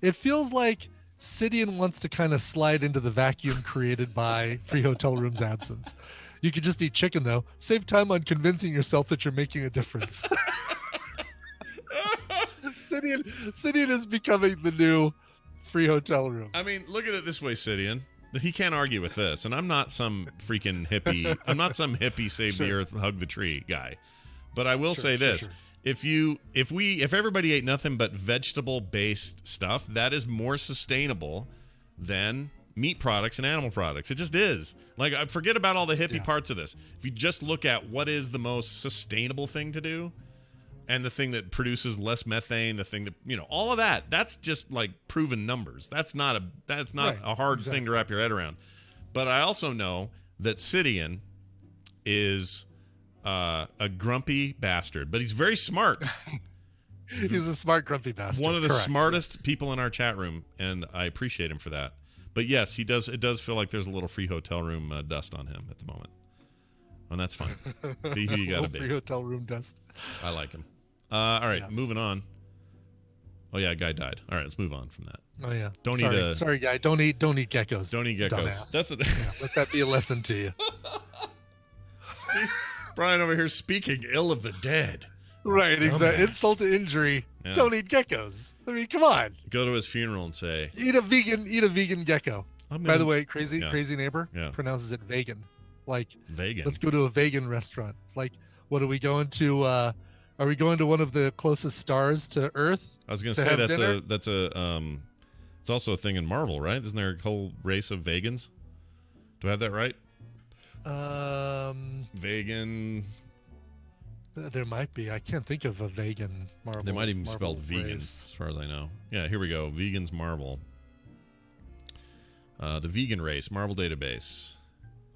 it feels like Sidian wants to kind of slide into the vacuum created by Free Hotel Room's absence. You could just eat chicken, though. Save time on convincing yourself that you're making a difference. Sidian is becoming the new Free Hotel Room. I mean, look at it this way, Sidian. He can't argue with this, and I'm not some freaking hippie. I'm not some hippie save the earth, hug the tree guy. But I will say this: if everybody ate nothing but vegetable-based stuff, that is more sustainable than meat products and animal products. It just is. Like, I forget about all the hippie parts of this. If you just look at what is the most sustainable thing to do, and the thing that produces less methane, the thing that, all of that, that's just like proven numbers. That's not a hard thing to wrap your head around. But I also know that Sidian is a grumpy bastard, but he's very smart. He's a smart, grumpy bastard. One of the smartest people in our chat room, and I appreciate him for that. But yes, he does. It does feel like there's a little Free Hotel Room dust on him at the moment. And that's fine. Be who you gotta be. Free Hotel Room dust. I like him. All right, moving on. Oh yeah, a guy died. All right, let's move on from that. Oh yeah. Sorry, guy. Don't eat geckos. Don't eat geckos. Dumbass. That's it. Let that be a lesson to you. Brian over here speaking ill of the dead. Right, exactly. Dumbass. Insult to injury. Yeah. Don't eat geckos. I mean, come on. Go to his funeral and say, Eat a vegan gecko. By the way, crazy neighbor pronounces it vegan. Like, vegan. let's go to a vegan restaurant. It's like, what are we going to? Are we going to one of the closest stars to Earth? I was going to say it's also a thing in Marvel, right? Isn't there a whole race of vegans? Do I have that right? Vegan. There might be. I can't think of a vegan Marvel. They might even be Marvel spelled vegan, race. as far as I know. Yeah, here we go. Vegans Marvel. The vegan race, Marvel database.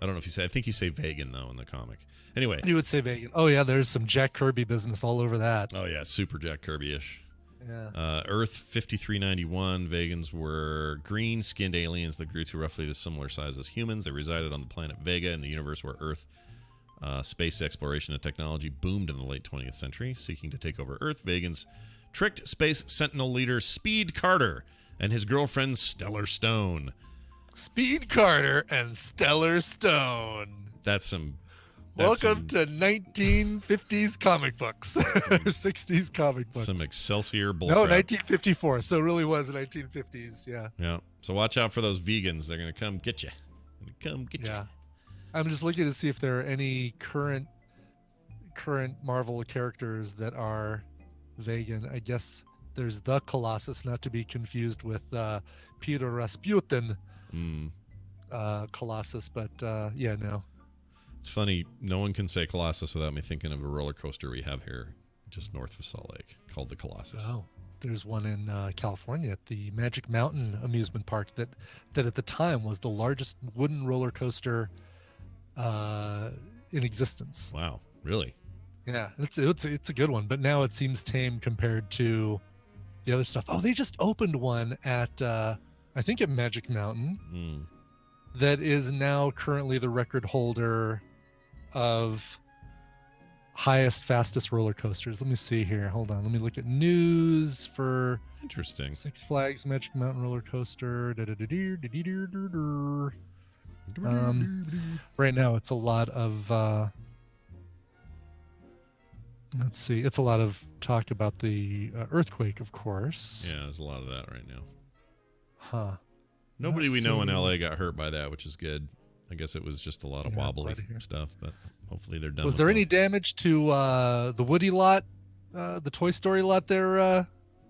I don't know if you say. I think you say vegan though in the comic. Anyway, You would say vegan. Oh yeah, there's some Jack Kirby business all over that. oh yeah, super Jack Kirby-ish. Yeah. Earth 5391. Vegans were green-skinned aliens that grew to roughly the similar size as humans. They resided on the planet Vega in the universe where Earth space exploration and technology boomed in the late 20th century. Seeking to take over Earth, Vegans tricked Space Sentinel leader Speed Carter and his girlfriend Stellar Stone. Speed Carter and Stellar Stone. That's some. Welcome to 1950s comic books. 60s comic books. Some Excelsior bullcrap. No, 1954. So it really was 1950s. Yeah. Yeah. So watch out for those vegans. They're gonna come get you. Yeah. I'm just looking to see if there are any current Marvel characters that are vegan. I guess there's the Colossus, not to be confused with Peter Rasputin Colossus, but yeah, no. It's funny. No one can say Colossus without me thinking of a roller coaster we have here just north of Salt Lake called the Colossus. Oh, there's one in California at the Magic Mountain amusement park that at the time was the largest wooden roller coaster in existence. Wow, really? Yeah, it's a good one, but now it seems tame compared to the other stuff. Oh, they just opened one at I think at Magic Mountain that is now currently the record holder of highest, fastest roller coasters. Let me see here. Hold on. Let me look at news for Interesting. Six Flags Magic Mountain roller coaster. Right now, it's a lot of. Let's see. It's a lot of talk about the earthquake, of course. Yeah, there's a lot of that right now. Huh. Nobody Let's we know in see. LA got hurt by that, which is good. I guess it was just a lot of Yeah, wobbly right here. stuff, but hopefully they're done. Was with there any those. damage to the Woody lot, the Toy Story lot there,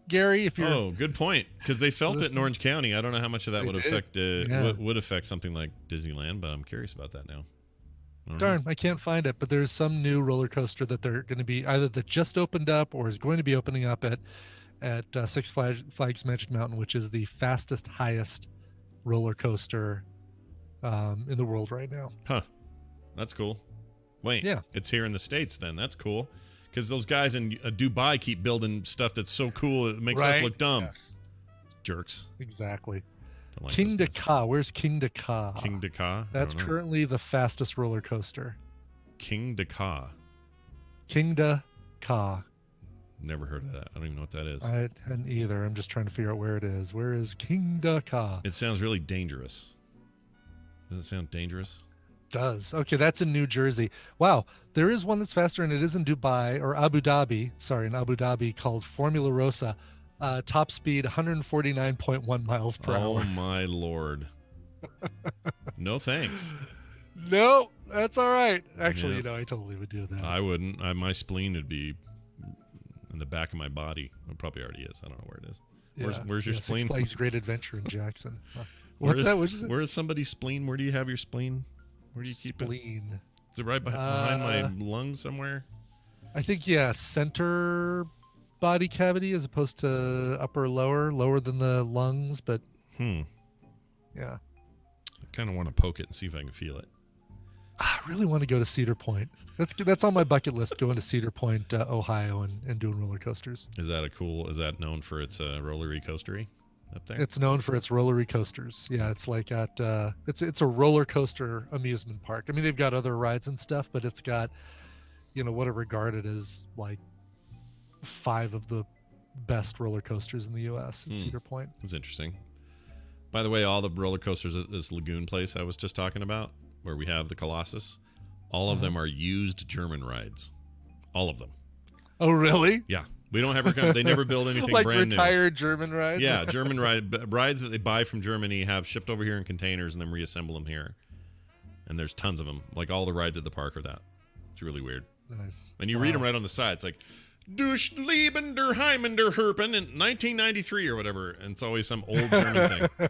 Gary? If you're Oh, good point. Because they felt it in listening? Orange County. I don't know how much of that They would did. affect Yeah. would affect something like Disneyland, but I'm curious about that now. I don't know. darn, I can't find it, but there's some new roller coaster that they're going to be either that just opened up or is going to be opening up at Six Flags Magic Mountain, which is the fastest, highest roller coaster in the world right now. Huh. That's cool. Wait. Yeah. It's here in the States then. That's cool. Because those guys in Dubai keep building stuff that's so cool it makes us Right? look dumb. Yes, Jerks. exactly. Don't like King those de guys. Ka. Where's King de Ka? King de Ka? I That's don't know. currently the fastest roller coaster. King de Ka. King de Ka. Never heard of that. I don't even know what that is. I hadn't either. I'm just trying to figure out where it is. Where is King de Ka? It sounds really dangerous. Does it sound dangerous? Does. Okay, that's in New Jersey. Wow, there is one that's faster, and it is in Dubai or Abu Dhabi. Sorry, in Abu Dhabi, called Formula Rosa. Top speed 149.1 miles per Oh hour. my lord. No thanks. No, that's all right. Actually, Yeah. you know, I totally would do that. I wouldn't. My spleen would be in the back of my body. It probably already is. I don't know where it is. Where's your Six spleen? Flags Great Adventure in Jackson. Huh. Where What's is- that? What is it? Where is somebody's spleen? Where do you have your spleen? Where do you keep it? Spleen. Is it right behind my lungs somewhere? I think center body cavity as opposed to lower than the lungs, but I yeah. kind of want to poke it and see if I can feel it. I really want to go to Cedar Point. That's on my bucket list, going to Cedar Point, Ohio, and doing roller coasters. Is that known for its rollery coastery up there? It's known for its rollery coasters. Yeah, it's like at it's a roller coaster amusement park. I mean, they've got other rides and stuff, but it's got, what are regarded as like 5 of the best roller coasters in the U.S. at Cedar Point. It's interesting. By the way, all the roller coasters at this lagoon place I was just talking about, where we have the Colossus, all of them are used German rides. All of them. Oh, really? Yeah. We don't ever come. They never build anything Like brand retired German rides? new. Yeah, German rides that they buy from Germany have shipped over here in containers and then reassemble them here. And there's tons of them. Like all the rides at the park are that. It's really weird. Nice. And you read them right on the side. It's like Durch Leben der Heimen der Herpen in 1993 or whatever. And it's always some old German thing.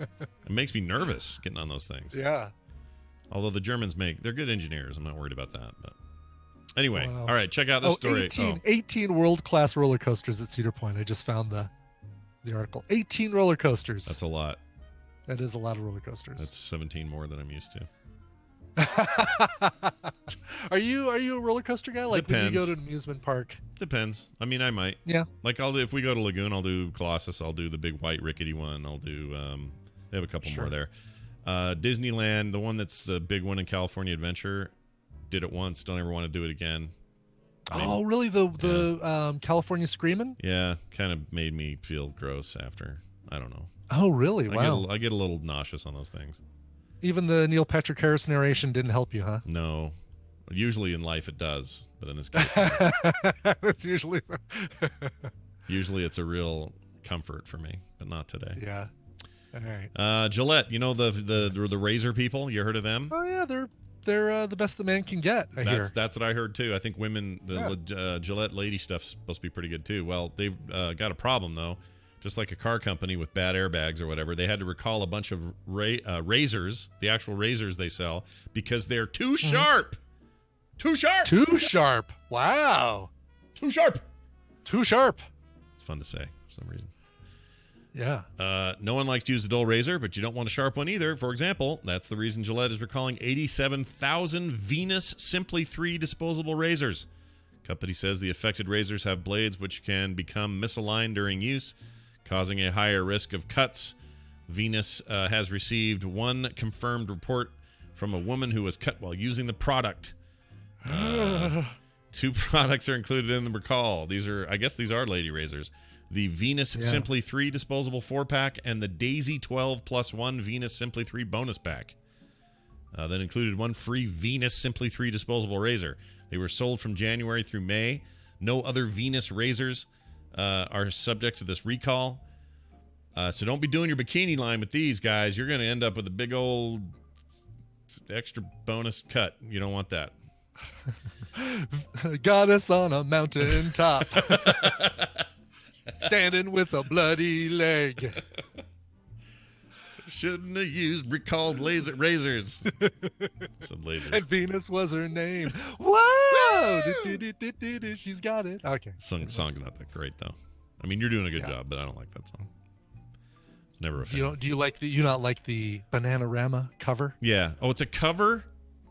It makes me nervous getting on those things. Yeah. Although the Germans they're good engineers. I'm not worried about that. But anyway, Wow. all right, check out this story. 18 world-class roller coasters at Cedar Point. I just found the article. 18 roller coasters. That's a lot. That is a lot of roller coasters. That's 17 more than I'm used to. Are you a roller coaster guy? Like when you go Depends. to an amusement park? Depends. I mean, I might. Yeah. Like if we go to Lagoon, I'll do Colossus. I'll do the big white rickety one. I'll do. They have a couple more there. Disneyland, the one that's the big one in California Adventure, did it once. Don't ever want to do it again. I mean, Oh, really? The California Screamin'? yeah, kind of made me feel gross after. I don't know. Oh, really? Wow. I get a little nauseous on those things. Even the Neil Patrick Harris narration didn't help you, huh? No. Usually in life it does, but in this case, It's usually. usually it's a real comfort for me, but not today. Yeah. All right. Gillette, you know the razor people. You heard of them? Oh yeah, they're the best the man can get. I hear. That's what I heard too. I think women, Gillette lady stuff's supposed to be pretty good too. Well, they've got a problem though. Just like a car company with bad airbags or whatever, they had to recall a bunch of razors, the actual razors they sell, because they're too sharp. Too sharp. Too sharp. Wow. Too sharp. Too sharp. It's fun to say for some reason. Yeah. No one likes to use a dull razor, but you don't want a sharp one either. For example, that's the reason Gillette is recalling 87,000 Venus Simply 3 disposable razors. Company says the affected razors have blades which can become misaligned during use, causing a higher risk of cuts. Venus has received one confirmed report from a woman who was cut while using the product. 2 products are included in the recall. These are lady razors. The Venus Simply 3 disposable 4-pack and the Daisy 12 plus 1 Venus Simply 3 bonus pack. That included one free Venus Simply 3 disposable razor. They were sold from January through May. No other Venus razors are subject to this recall. So don't be doing your bikini line with these guys. You're going to end up with a big old extra bonus cut. You don't want that. Got us on a mountain top. Standing with a bloody leg. Shouldn't have used recalled razors. Said lasers. And Venus was her name. Whoa! She's got it. Okay. Song's not that great though. I mean, you're doing a good job, but I don't like that song. It's never a fan. Do you not like the Bananarama cover? Yeah. Oh, it's a cover?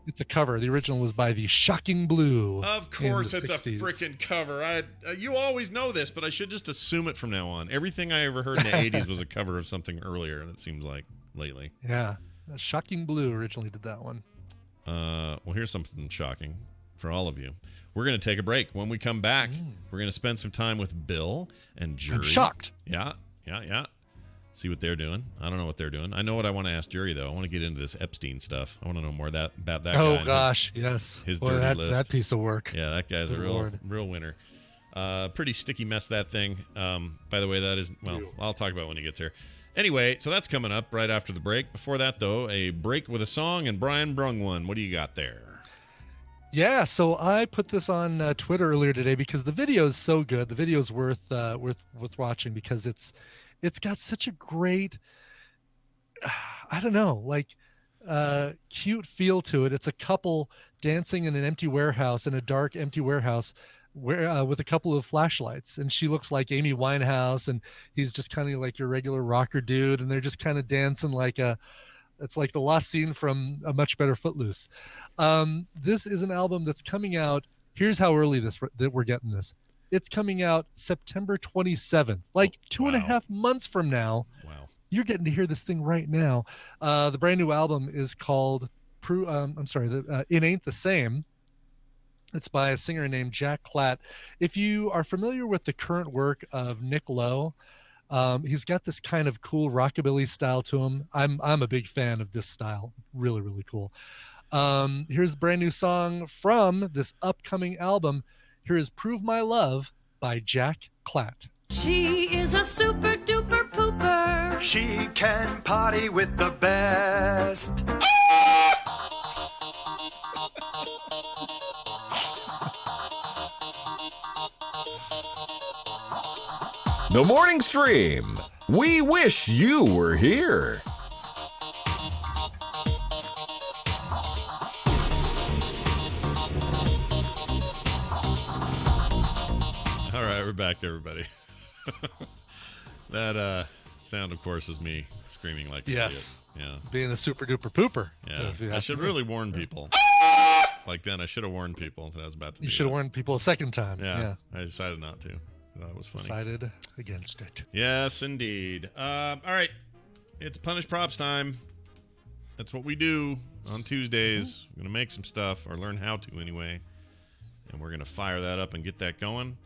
It's a cover. The original was by the Shocking Blue. Of course, it's 60s. a freaking cover. You always know this, but I should just assume it from now on. Everything I ever heard in the 80s was a cover of something earlier, and it seems like lately. Yeah. Shocking Blue originally did that one. Well, here's something shocking for all of you. We're going to take a break. When we come back, we're going to spend some time with Bill and Jury. I'm shocked. Yeah. See what they're doing. I don't know what they're doing. I know what I want to ask Jury, though. I want to get into this Epstein stuff. I want to know more about that guy. Oh, gosh. Yes. His Boy, dirty list. That piece of work. Yeah, that guy's a real winner. Pretty sticky mess, that thing. By the way, that is, well, I'll talk about it when he gets here. Anyway, so that's coming up right after the break. Before that, though, a break with a song, and Brian brung one. What do you got there? Yeah, so I put this on Twitter earlier today because the video is so good. The video is worth watching because it's got such a great, I don't know, like cute feel to it. It's a couple dancing in an empty warehouse, in a dark, empty warehouse, with a couple of flashlights, and she looks like Amy Winehouse, and he's just kind of like your regular rocker dude, and they're just kind of dancing like it's like the last scene from A Much Better Footloose. This is an album that's coming out. Here's how early that we're getting this. It's coming out September 27th, like 2.5 months from now. Wow. You're getting to hear this thing right now. The brand new album is called It Ain't the Same. It's by a singer named Jack Klatt. If you are familiar with the current work of Nick Lowe, he's got this kind of cool rockabilly style to him. I'm a big fan of this style. Really, really cool. Here's a brand new song from this upcoming album. Here is Prove My Love by Jack Klatt. She is a super duper pooper. She can party with the best. The Morning Stream. We wish you were here. All right, we're back, everybody. That sound, of course, is me screaming like an Yes. idiot. Yeah. Being a super duper pooper. Yeah. I should really warn people. Like then, I should have warned people that I was about to do You should have that. warned people a second time. Yeah. I decided not to. That was funny. Decided against it. Yes, indeed. All right. It's Punish Props time. That's what we do on Tuesdays. We're going to make some stuff, or learn how to anyway. And we're going to fire that up and get that going.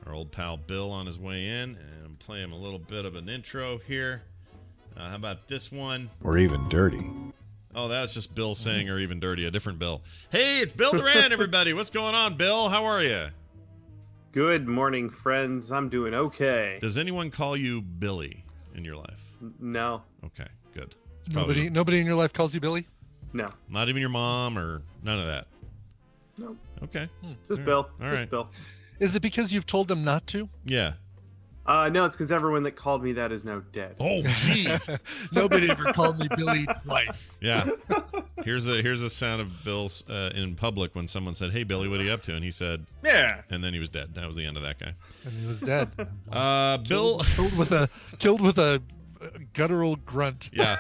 Our old pal Bill on his way in. And play him a little bit of an intro here. How about this one? Or even dirty. Oh, that's just Bill saying or even dirty, a different Bill. Hey, it's Bill Duran, everybody. What's going on, Bill? How are you? Good morning, friends. I'm doing okay. Does anyone call you Billy in your life? No, Okay, good. It's probably Nobody in your life calls you Billy? no, not even your mom or none of that. no. Okay. Just Bill. All Just right. Bill. Is it because you've told them not to? Yeah. No, it's because everyone that called me that is now dead. Oh, jeez. Nobody ever called me Billy twice. Yeah. Here's a sound of Bill in public when someone said, "Hey, Billy, what are you up to?" And he said, Yeah. and then he was dead. That was the end of that guy. And he was dead. Bill. Killed with a guttural grunt. Yeah.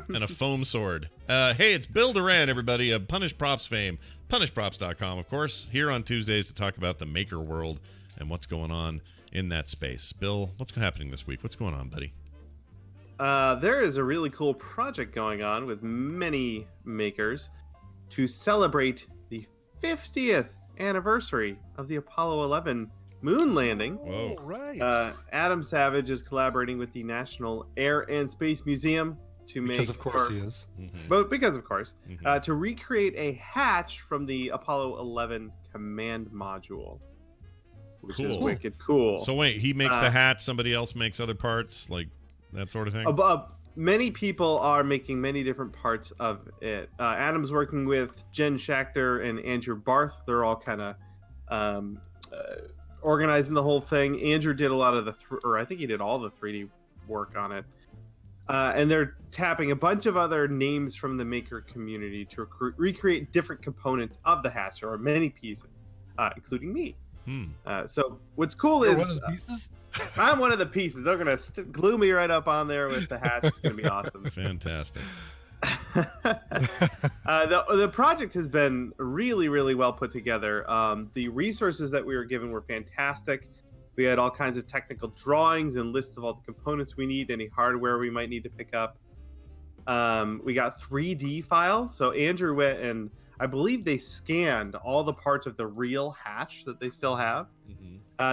And a foam sword. Hey, it's Bill Duran, everybody, of Punish Props fame. PunishProps.com, of course, here on Tuesdays to talk about the maker world and what's going on in that space. Bill, what's happening this week? What's going on, buddy? There is a really cool project going on with many makers to celebrate the 50th anniversary of the Apollo 11 moon landing. Whoa. Right. Adam Savage is collaborating with the National Air and Space Museum to make, because of course he is. but because of course, Mhm. to recreate a hatch from the Apollo 11 command module, which is Cool. wicked cool. So wait, he makes the hat, somebody else makes other parts, like that sort of thing? Many people are making many different parts of it. Adam's working with Jen Schachter and Andrew Barth. They're all kind of organizing the whole thing. Andrew did a lot of or I think he did all the 3D work on it. And they're tapping a bunch of other names from the maker community to recreate different components of the hatch, or many pieces, including me. So what's cool You're is one of the pieces? I'm one of the pieces. They're gonna glue me right up on there with the hatch. It's gonna be awesome. Fantastic. The project has been really, really well put together. The resources that we were given were fantastic. We had all kinds of technical drawings and lists of all the components we need, any hardware we might need to pick up. We got 3D files. So Andrew went and I believe they scanned all the parts of the real hatch that they still have.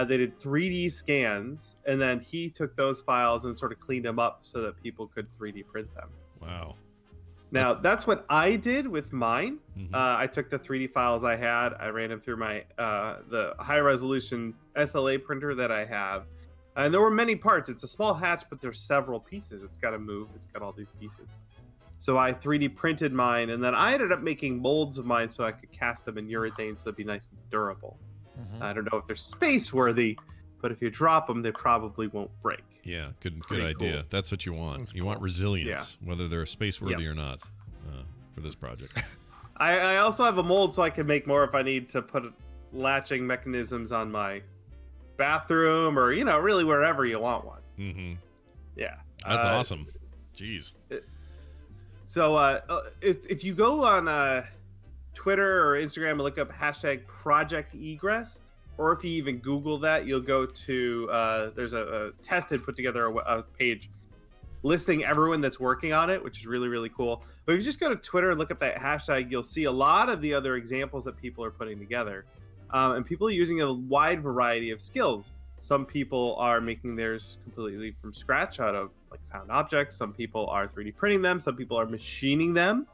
They did 3D scans, and then he took those files and sort of cleaned them up so that people could 3D print them. Wow. Now, that's what I did with mine. Mhm. I took the 3D files I had, I ran them through my the high resolution SLA printer that I have, and there were many parts. It's a small hatch, but there's several pieces. It's got to move. It's got all these pieces. So I 3D printed mine, and then I ended up making molds of mine so I could cast them in urethane so it'd be nice and durable. I don't know if they're space worthy, but if you drop them, they probably won't break. Yeah, good Pretty idea. cool. That's what you want. That's You want cool. resilience, whether they're space worthy Yep. or not, for this project. I also have a mold so I can make more if I need to put latching mechanisms on my bathroom, or really wherever you want one. Mm-hmm. Yeah, That's awesome. Jeez. So if you go on Twitter or Instagram and look up hashtag Project Egress, or if you even Google that, you'll go to there's a Test had put together a page listing everyone that's working on it, which is really, really cool. But if you just go to Twitter and look up that hashtag, you'll see a lot of the other examples that people are putting together. And people are using a wide variety of skills. Some people are making theirs completely from scratch out of found objects. Some people are 3D printing them. Some people are machining them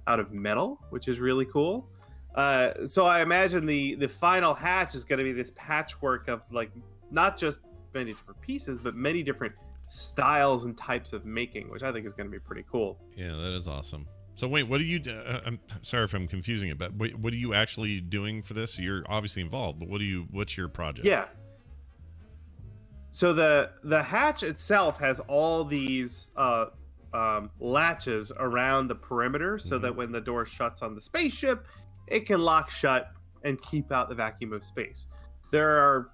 out of metal, which is really cool. So I imagine the final hatch is going to be this patchwork of not just many different pieces, but many different styles and types of making, which I think is going to be pretty cool. Yeah, that is awesome. So wait, what do you? I'm sorry if I'm confusing it, but what are you actually doing for this? You're obviously involved, but what's your project? Yeah. So the hatch itself has all these latches around the perimeter, so that when the door shuts on the spaceship, it can lock shut and keep out the vacuum of space. There are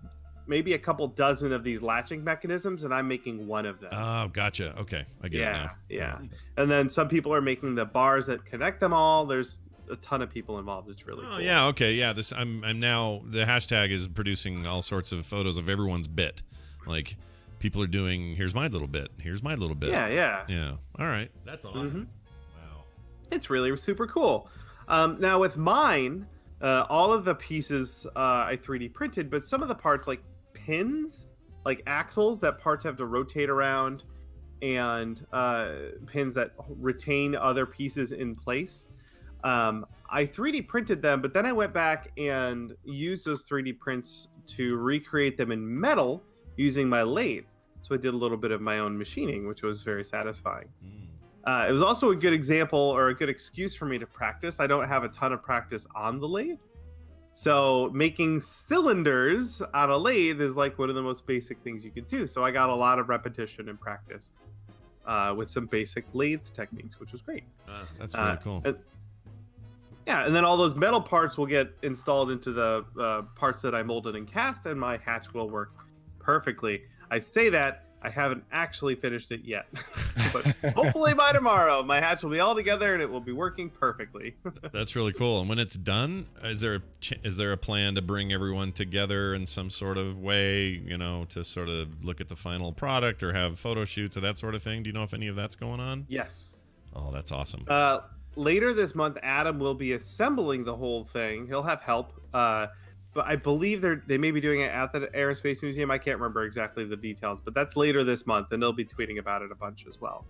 maybe a couple dozen of these latching mechanisms, and I'm making one of them. Oh, gotcha. Okay, I get it now. Yeah. And then some people are making the bars that connect them all. There's a ton of people involved. It's really Oh cool. yeah, okay, yeah. I'm now the hashtag is producing all sorts of photos of everyone's bit. Like people are doing, here's my little bit, here's my little bit. Yeah. All right, that's awesome. Wow. It's really super cool. Now with mine, all of the pieces I 3D printed, but some of the parts like pins like axles that parts have to rotate around, and pins that retain other pieces in place. I 3D printed them, but then I went back and used those 3D prints to recreate them in metal using my lathe. So I did a little bit of my own machining, which was very satisfying. It was also a good example or a good excuse for me to practice. I don't have a ton of practice on the lathe. So making cylinders on a lathe is like one of the most basic things you can do. So I got a lot of repetition and practice with some basic lathe techniques, which was great. That's really cool. Yeah, and then all those metal parts will get installed into the parts that I molded and cast, and my hatch will work perfectly. I say that, I haven't actually finished it yet. But hopefully by tomorrow, my hatch will be all together and it will be working perfectly. That's really cool. And when it's done, is there a plan to bring everyone together in some sort of way, you know, to sort of look at the final product or have photo shoots or that sort of thing? Do you know if any of that's going on? Yes. Oh, that's awesome. Later this month, Adam will be assembling the whole thing. He'll have help. But I believe they may be doing it at the Air and Space Museum. I can't remember exactly the details, but that's later this month, and they'll be tweeting about it a bunch as well.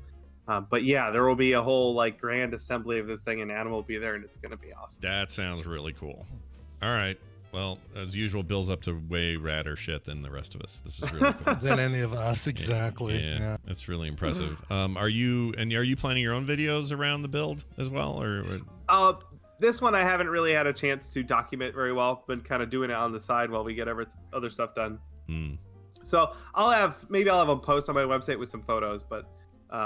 But yeah, there will be a whole like grand assembly of this thing, and Adam will be there, and it's going to be awesome. That sounds really cool. All right. Well, as usual, Bill's up to way radder shit than the rest of us. This is really cool. Than any of us, exactly. Yeah, that's really impressive. Are you planning your own videos around the build as well, or? This one I haven't really had a chance to document very well. Been kind of doing it on the side while we get other stuff done. So I'll have a post on my website with some photos, but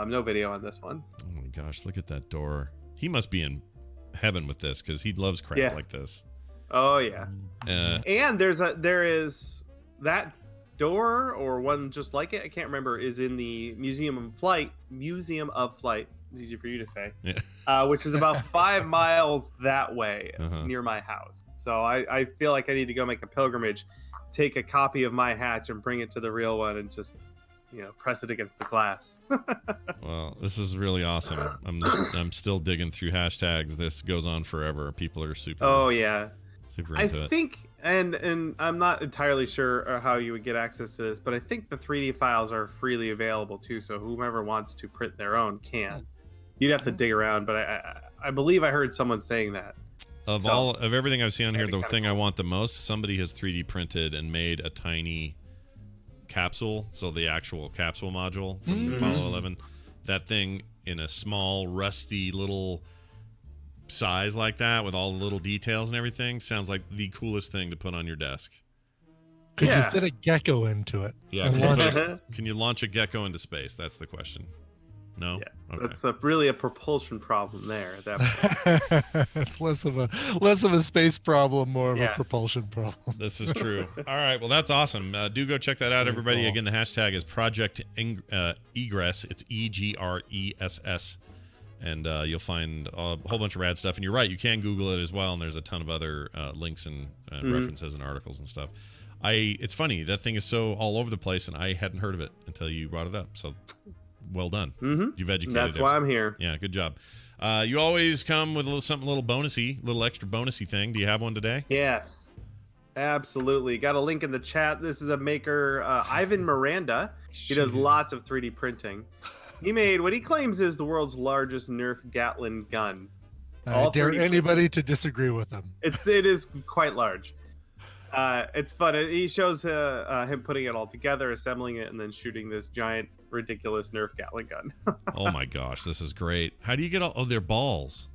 no video on this one. Oh my gosh, look at that door. He must be in heaven with this because he loves crap like this. Oh yeah. And there is that door or one just like it. I can't remember. Is in the Museum of Flight. It's easy for you to say. Which is about 5 miles that way near my house. So I feel like I need to go make a pilgrimage, take a copy of my hatch and bring it to the real one and just, press it against the glass. Well, this is really awesome. I'm still digging through hashtags. This goes on forever. People are super. Oh yeah. Super into it. I think, and I'm not entirely sure how you would get access to this, but I think the 3D files are freely available too. So whomever wants to print their own can. You'd have to dig around, but I believe I heard someone saying that. Of everything I've seen on here, the thing I want the most, somebody has 3D printed and made a tiny capsule. So the actual capsule module from Apollo 11, that thing in a small, rusty little size like that with all the little details and everything sounds like the coolest thing to put on your desk. Could you fit a gecko into it? Yeah. Can you launch a gecko into space? That's the question. No? Yeah, okay. That's really a propulsion problem there. At that point. It's less of a space problem, more of a propulsion problem. This is true. All right, well that's awesome. Do go check that out, everybody. Cool. Again, the hashtag is Project Egress. It's EGRESS, and you'll find a whole bunch of rad stuff. And you're right, you can Google it as well, and there's a ton of other links and references and articles and stuff. It's funny, that thing is so all over the place, and I hadn't heard of it until you brought it up. So. Well done. You've educated. That's why I'm here. Yeah, good job. You always come with something little extra bonusy thing. Do you have one today? Yes, absolutely. Got a link in the chat. This is a maker, Ivan Miranda. He does lots of 3D printing. He made what he claims is the world's largest Nerf Gatling gun. I dare anybody to disagree with him. It is quite large. It's fun. He shows him putting it all together, assembling it, and then shooting this giant, ridiculous Nerf Gatling gun. Oh my gosh, this is great. How do you get all? Oh, they're balls.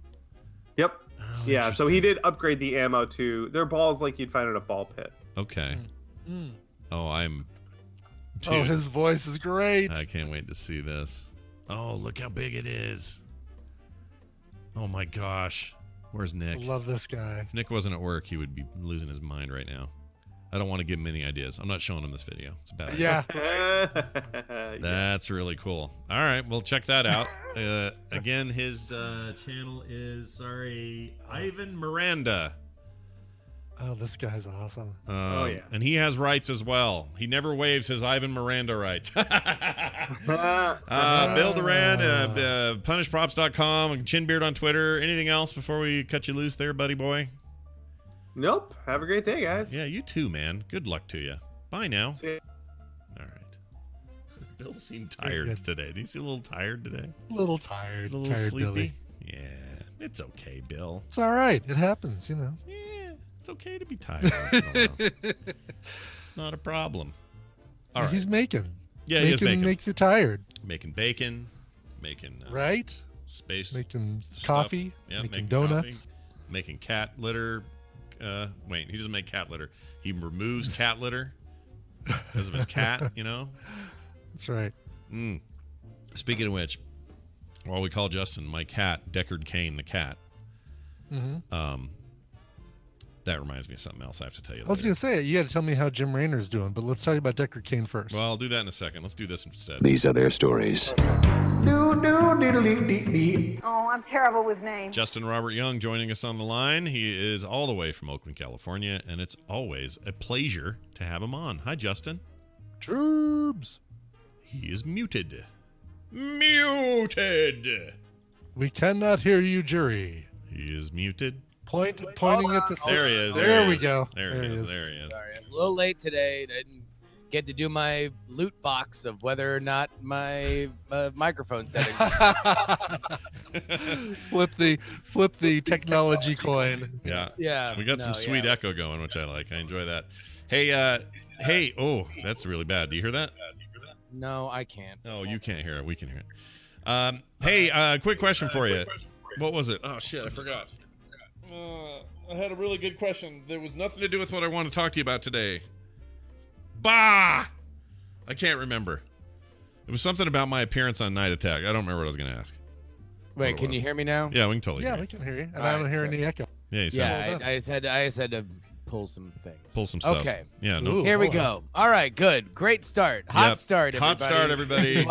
Yep. Oh, yeah. So he did upgrade the ammo to. They're balls like you'd find in a ball pit. Okay. Oh, Dude, his voice is great. I can't wait to see this. Oh, look how big it is. Oh my gosh. Where's Nick? I love this guy. If Nick wasn't at work, he would be losing his mind right now. I don't want to give him any ideas. I'm not showing him this video. It's a bad idea. Yeah. That's really cool. All right, well, check that out. Again, his channel is, Ivan Miranda. Oh, this guy's awesome. Oh, yeah. And he has rights as well. He never waives his Ivan Miranda rights. Bill Duran, punishprops.com, Chinbeard on Twitter. Anything else before we cut you loose there, buddy boy? Nope. Have a great day, guys. Yeah, you too, man. Good luck to you. Bye now. See ya. All right. Bill seemed tired today. Did he seem a little tired today? A little tired. He's a little tired sleepy. Billy. Yeah, it's okay, Bill. It's all right. It happens, you know. Yeah, it's okay to be tired once in a while. It's not a problem. All right. He's making. Yeah, he is making. Makes you tired. Making bacon, making right? Space. Making stuff. coffee. Yeah, making donuts. Coffee, making cat litter. Wait, he doesn't make cat litter. He removes cat litter because of his cat, you know? That's right. Speaking of which, while we call Justin my cat, Deckard Cain the cat, that reminds me of something else I have to tell you. I was going to say, you got to tell me how Jim Raynor's doing, but let's talk about Deckard Cain first. Well, I'll do that in a second. Let's do this instead. These are their stories. Oh, I'm terrible with names. Justin Robert Young joining us on the line. He is all the way from Oakland, California, and it's always a pleasure to have him on. Hi, Justin. Gerbs. He is muted. Muted. We cannot hear you, jury. He is muted. Pointing at the... There he is. There we go. There he is. There he is. Sorry, I was a little late today. I didn't get to do my loot box of whether or not my microphone settings. flip the technology coin. Yeah. Yeah. We got some sweet echo going, which I like. I enjoy that. Hey, oh, that's really bad. Do you hear that? No, I can't. Oh, you can't hear it. We can hear it. Hey, quick question for you. What was it? Oh, shit, I forgot. I had a really good question. There was nothing to do with what I want to talk to you about today. Bah! I can't remember. It was something about my appearance on Night Attack. I don't remember what I was going to ask. Wait, can you hear me now? Yeah, we can totally hear you. We can hear you. And I don't hear any echo. Yeah, you said I just had to pull some things. Pull some stuff. Okay. Yeah, no. Here we go. All right, good. Great start. Hot start, everybody. Hot start, everybody.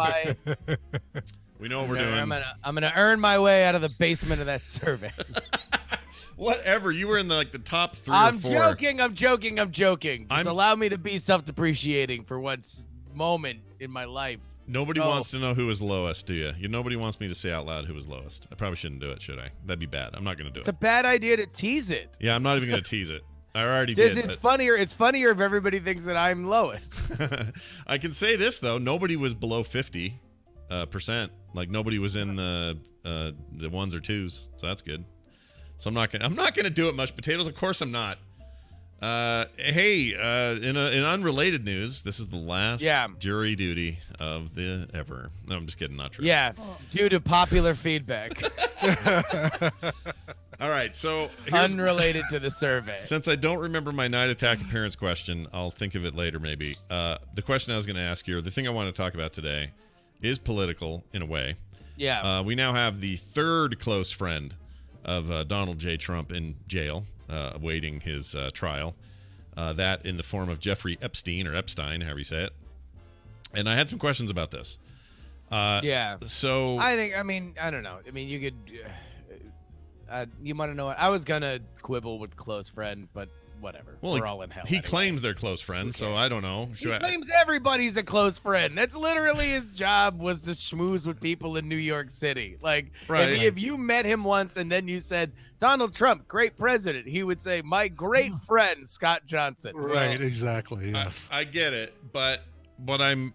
We know what we're doing. I'm gonna earn my way out of the basement of that survey. Whatever. You were in the top 3 or 4. I'm joking. Just allow me to be self-depreciating for one moment in my life. Nobody wants to know who was lowest, do you? Nobody wants me to say out loud who was lowest. I probably shouldn't do it, should I? That'd be bad. I'm not going to do it. It's a bad idea to tease it. Yeah, I'm not even going to tease it. I already did. It's funnier. It's funnier if everybody thinks that I'm lowest. I can say this though: nobody was below 50%. Like nobody was in the ones or twos, so that's good. So I'm not gonna do it, Mush Potatoes. Of course I'm not. Hey, in unrelated news, this is the last jury duty of the ever. No, I'm just kidding. Not true. Yeah, due to popular feedback. All right, so unrelated to the survey. Since I don't remember my Night Attack appearance question, I'll think of it later maybe. The question I was going to ask you, or the thing I want to talk about today, is political in a way. Yeah. We now have the third close friend of Donald J. Trump in jail, awaiting his trial. That in the form of Jeffrey Epstein, or Epstein, however you say it. And I had some questions about this. So I don't know. I mean, you could. You want to know what? I was gonna quibble with close friend, but whatever. Well, we're all in hell. He anyway. claims they're close friends, so I don't know. He claims everybody's a close friend. That's literally his job, was to schmooze with people in New York City. Like, right. if you met him once and then you said, Donald Trump, great president, he would say, my great friend, Scott Johnson. Right, exactly, yes. I get it, but I'm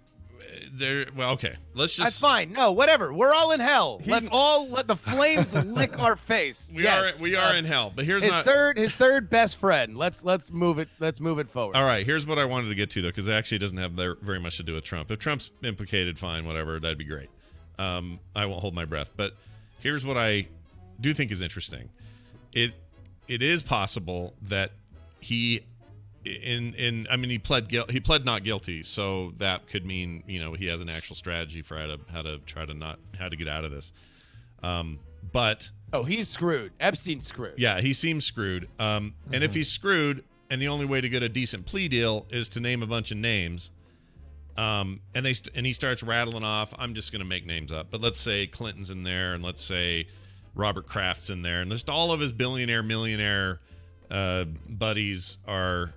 there. Well, okay. Let's just. That's fine. No, whatever. We're all in hell. Let's all let the flames lick our face. We are in hell. But here's his third best friend. Let's move it. Let's move it forward. All right. Here's what I wanted to get to though, because it actually doesn't have very much to do with Trump. If Trump's implicated, fine, whatever. That'd be great. I won't hold my breath. But here's what I do think is interesting. It is possible that he. He pled not guilty, so that could mean he has an actual strategy for how to get out of this. But he's screwed. Epstein's screwed. Yeah, he seems screwed. And if he's screwed, and the only way to get a decent plea deal is to name a bunch of names, and he starts rattling off. I'm just going to make names up, but let's say Clinton's in there, and let's say Robert Kraft's in there, and just all of his millionaire buddies are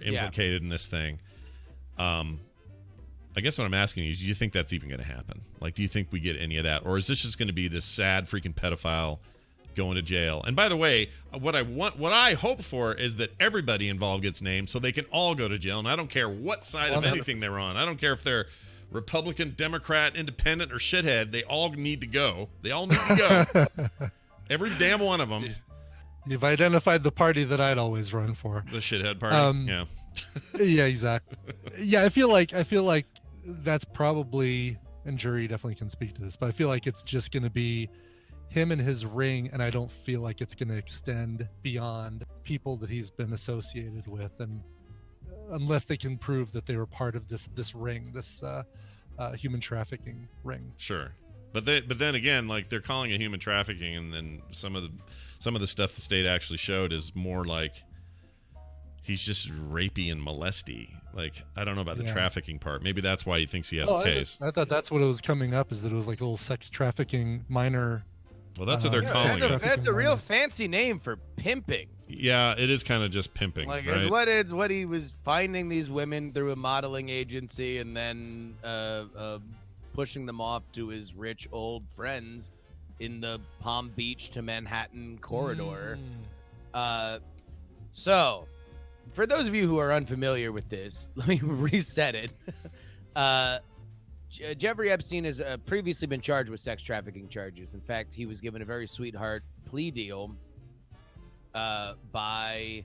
implicated in this thing. I guess what I'm asking you is, do you think that's even going to happen? Like, do you think we get any of that? Or is this just going to be this sad freaking pedophile going to jail. And by the way, what I hope for is that everybody involved gets named so they can all go to jail. And I don't care what side of anything they're on. I don't care if they're Republican, Democrat, Independent, or shithead. They all need to go. They all need to go. Every damn one of them. You've identified the party that I'd always run for. The shithead party. Yeah. Yeah, exactly. Yeah, I feel like that's probably, and jury definitely can speak to this, but I feel like it's just going to be him and his ring, and I don't feel like it's going to extend beyond people that he's been associated with, and unless they can prove that they were part of this ring, this human trafficking ring. Sure, but then again, like, they're calling it human trafficking, and then some of the stuff the state actually showed is more like he's just rapey and molesty. Like, I don't know about the trafficking part. Maybe that's why he thinks he has a case. I thought that's what it was coming up, is that it was like a little sex trafficking minor. Well, that's what they're calling it. That's a real fancy name for pimping. Yeah, it is kind of just pimping, like, right? What he was finding these women through a modeling agency and then pushing them off to his rich old friends in the Palm Beach to Manhattan corridor. So, for those of you who are unfamiliar with this, let me reset it. Jeffrey Epstein has previously been charged with sex trafficking charges. In fact, he was given a very sweetheart plea deal by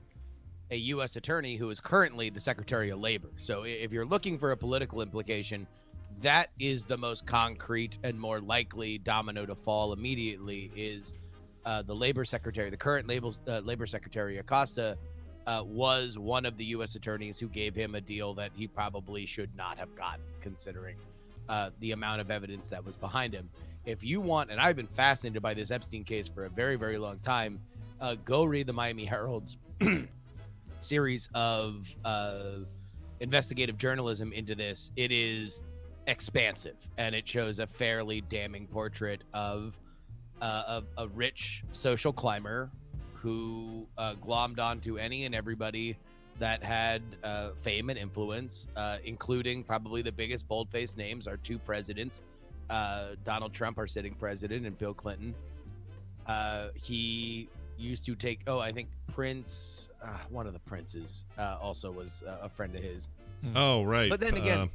a U.S. attorney who is currently the Secretary of Labor. So if you're looking for a political implication, that is the most concrete and more likely domino to fall immediately is the Labor Secretary, the current Labor Secretary Acosta, was one of the U.S. attorneys who gave him a deal that he probably should not have gotten, considering the amount of evidence that was behind him. If you want, and I've been fascinated by this Epstein case for a very, very long time, go read the Miami Herald's series of investigative journalism into this. It is expansive, and it shows a fairly damning portrait of a rich social climber who glommed onto any and everybody that had fame and influence, including probably the biggest bold-faced names, our two presidents, Donald Trump, our sitting president, and Bill Clinton. He used to take, I think Prince, one of the princes, also was a friend of his. Oh, right. But then again,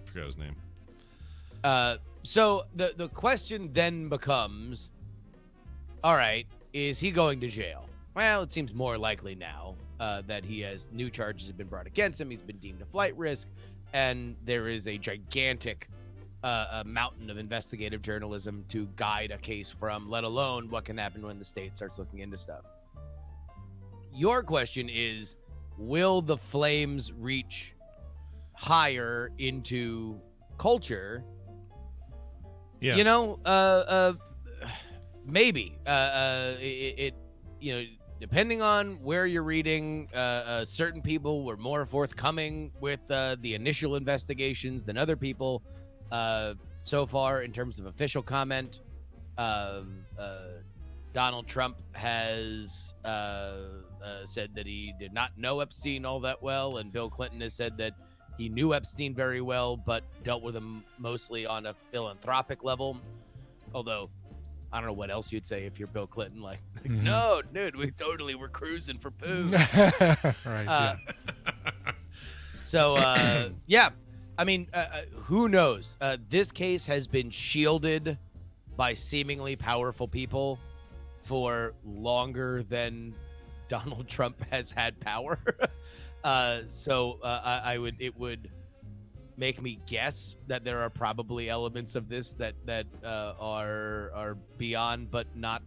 forgot his name. So the question then becomes, all right, is he going to jail? Well, it seems more likely now that he has new charges have been brought against him. He's been deemed a flight risk, and there is a gigantic a mountain of investigative journalism to guide a case from, let alone what can happen when the state starts looking into stuff. Your question is, will the flames reach higher into culture? Yeah. You know, maybe. Depending on where you're reading, certain people were more forthcoming with the initial investigations than other people. So far, in terms of official comment, Donald Trump has said that he did not know Epstein all that well, and Bill Clinton has said that he knew Epstein very well, but dealt with him mostly on a philanthropic level. Although, I don't know what else you'd say if you're Bill Clinton. Like no, dude, we totally were cruising for poo. Right. So, yeah. I mean, who knows? This case has been shielded by seemingly powerful people for longer than Donald Trump has had power. It would make me guess that there are probably elements of this that are beyond but not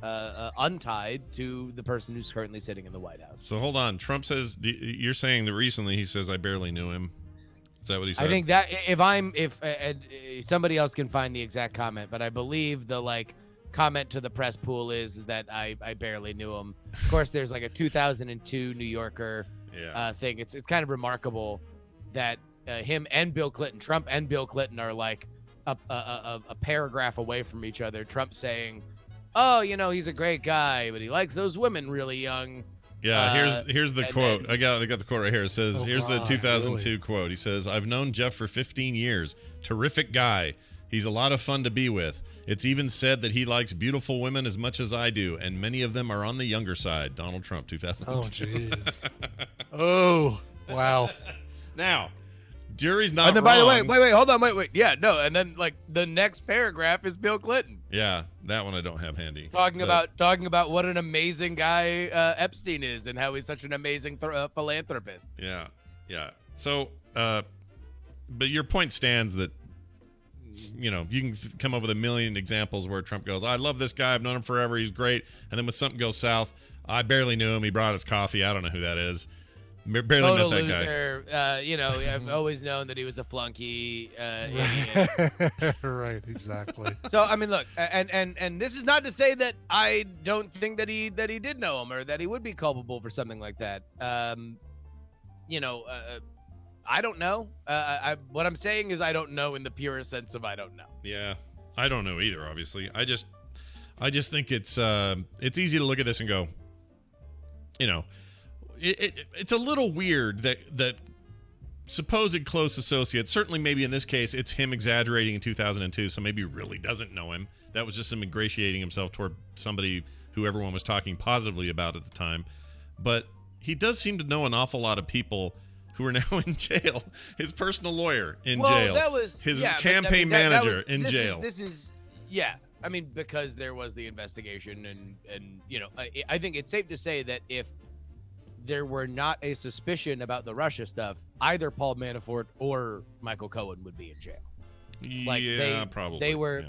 untied to the person who's currently sitting in the White House. So hold on. Trump says, you're saying that recently he says, I barely knew him. Is that what he said? I think that if somebody else can find the exact comment, but I believe the comment to the press pool is that I barely knew him. Of course, there's like a 2002 New Yorker thing. It's kind of remarkable that him and Bill Clinton, Trump and Bill Clinton, are like a paragraph away from each other. Trump saying, "Oh, he's a great guy, but he likes those women really young." Yeah, here's the quote. I got the quote right here. It says, here's the 2002 quote. He says, "I've known Jeff for 15 years. Terrific guy. He's a lot of fun to be with. It's even said that he likes beautiful women as much as I do, and many of them are on the younger side. Donald Trump, 2002. Oh, jeez. Oh, wow. Now, jury's not And then, wrong. by the way, wait, hold on, wait. Yeah, no, and then like the next paragraph is Bill Clinton Yeah, that one I don't have handy. talking But- about what an amazing guy Epstein is and how he's such an amazing philanthropist. Yeah. So, but your point stands that, you know, you can come up with a million examples where Trump goes, I love this guy. I've known him forever. He's great. And then when something goes south, I barely knew him. He brought us coffee. I don't know who that is. Barely Total met that guy. loser. You know, I've always known that he was a flunky idiot. Right, exactly. So I mean, look, and this is not to say that I don't think that he did know him or that he would be culpable for something like that. You know, I don't know. What I'm saying is I don't know in the purest sense of I don't know. Yeah, I don't know either. Obviously, I just think it's easy to look at this and go, you know, it's a little weird that supposed close associates, certainly maybe in this case, it's him exaggerating in 2002, so maybe he really doesn't know him. That was just him ingratiating himself toward somebody who everyone was talking positively about at the time. But he does seem to know an awful lot of people who are now in jail. His personal lawyer in jail. That was his yeah, but, campaign manager in this jail. This is yeah. I mean, because there was the investigation, and you know, I think it's safe to say that if there were not a suspicion about the Russia stuff, either Paul Manafort or Michael Cohen would be in jail. Like probably. They were.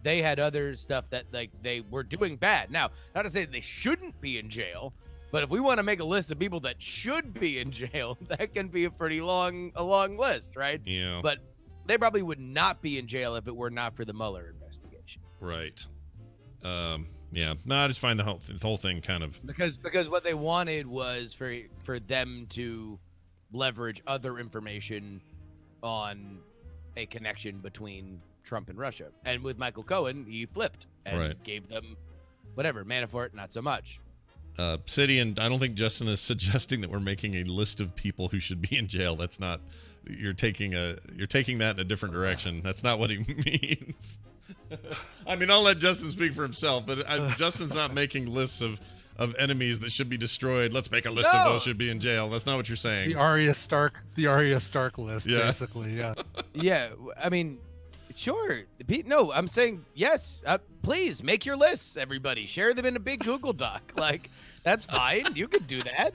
They had other stuff that like they were doing bad. Now, not to say they shouldn't be in jail, but if we want to make a list of people that should be in jail, that can be a pretty long list, right? Yeah. But they probably would not be in jail if it were not for the Mueller investigation. Right. Yeah. No, I just find the whole thing kind of Because what they wanted was for them to leverage other information on a connection between Trump and Russia. And with Michael Cohen, he flipped and gave them whatever. Manafort, not so much. City, and I don't think Justin is suggesting that we're making a list of people who should be in jail. That's not. You're taking that in a different direction. That's not what he means. I mean, I'll let Justin speak for himself, but Justin's not making lists of enemies that should be destroyed. Let's make a list of those should be in jail. That's not what you're saying. The Arya Stark list, basically. Yeah. Yeah, I mean, sure. No, I'm saying yes. Please make your lists, everybody. Share them in a big Google Doc. Like, that's fine. You can do that.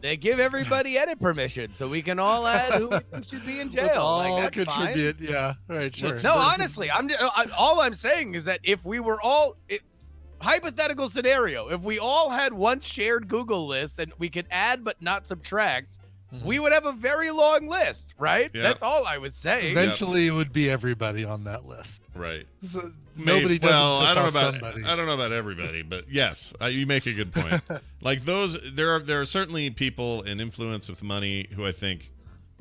They give everybody edit permission, so we can all add who we think should be in jail. Let's all like, that's contribute. fine. Yeah, right. Sure. No, honestly, all I'm saying is that if we were all hypothetical scenario, if we all had one shared Google list and we could add but not subtract, we would have a very long list, right? Yeah. That's all I was saying. Eventually, it would be everybody on that list. Right. So nobody does. Well, I don't somebody. know about everybody, but yes, you make a good point. Like those, there are certainly people in influence with money who I think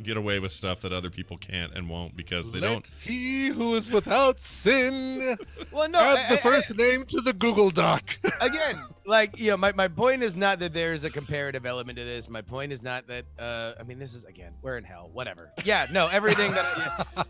get away with stuff that other people can't and won't because they don't. He who is without sin. Well, no, add the first name to the Google Doc. Again, like, you know, my point is not that there's a comparative element to this. My point is not that I mean, this is, again, we're in hell, whatever. Yeah, no, everything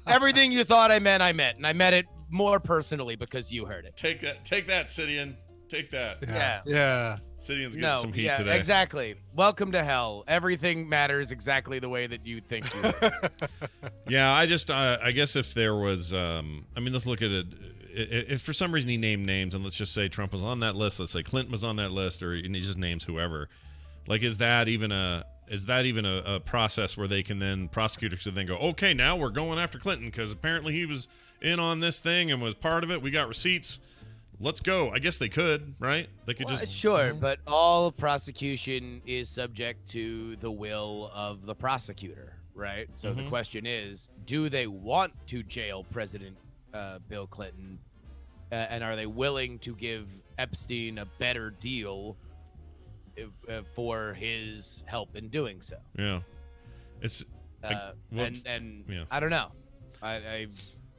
everything you thought I meant, and I meant it more personally because you heard it. Take that, Sidian. Take that. Yeah. Sidian's getting some heat today. Exactly. Welcome to hell. Everything matters exactly the way that you think you would. Yeah, I guess if there was, I mean, let's look at it. If for some reason he named names, and let's just say Trump was on that list, let's say Clinton was on that list, or he just names whoever, like, is that even a process where they can then, prosecutors could then go, okay, now we're going after Clinton because apparently he was in on this thing and was part of it. We got receipts. Let's go. I guess they could, right? They could just sure, but all prosecution is subject to the will of the prosecutor, right? So the question is, do they want to jail President Bill Clinton, and are they willing to give Epstein a better deal for his help in doing so? Yeah, it's I don't know. I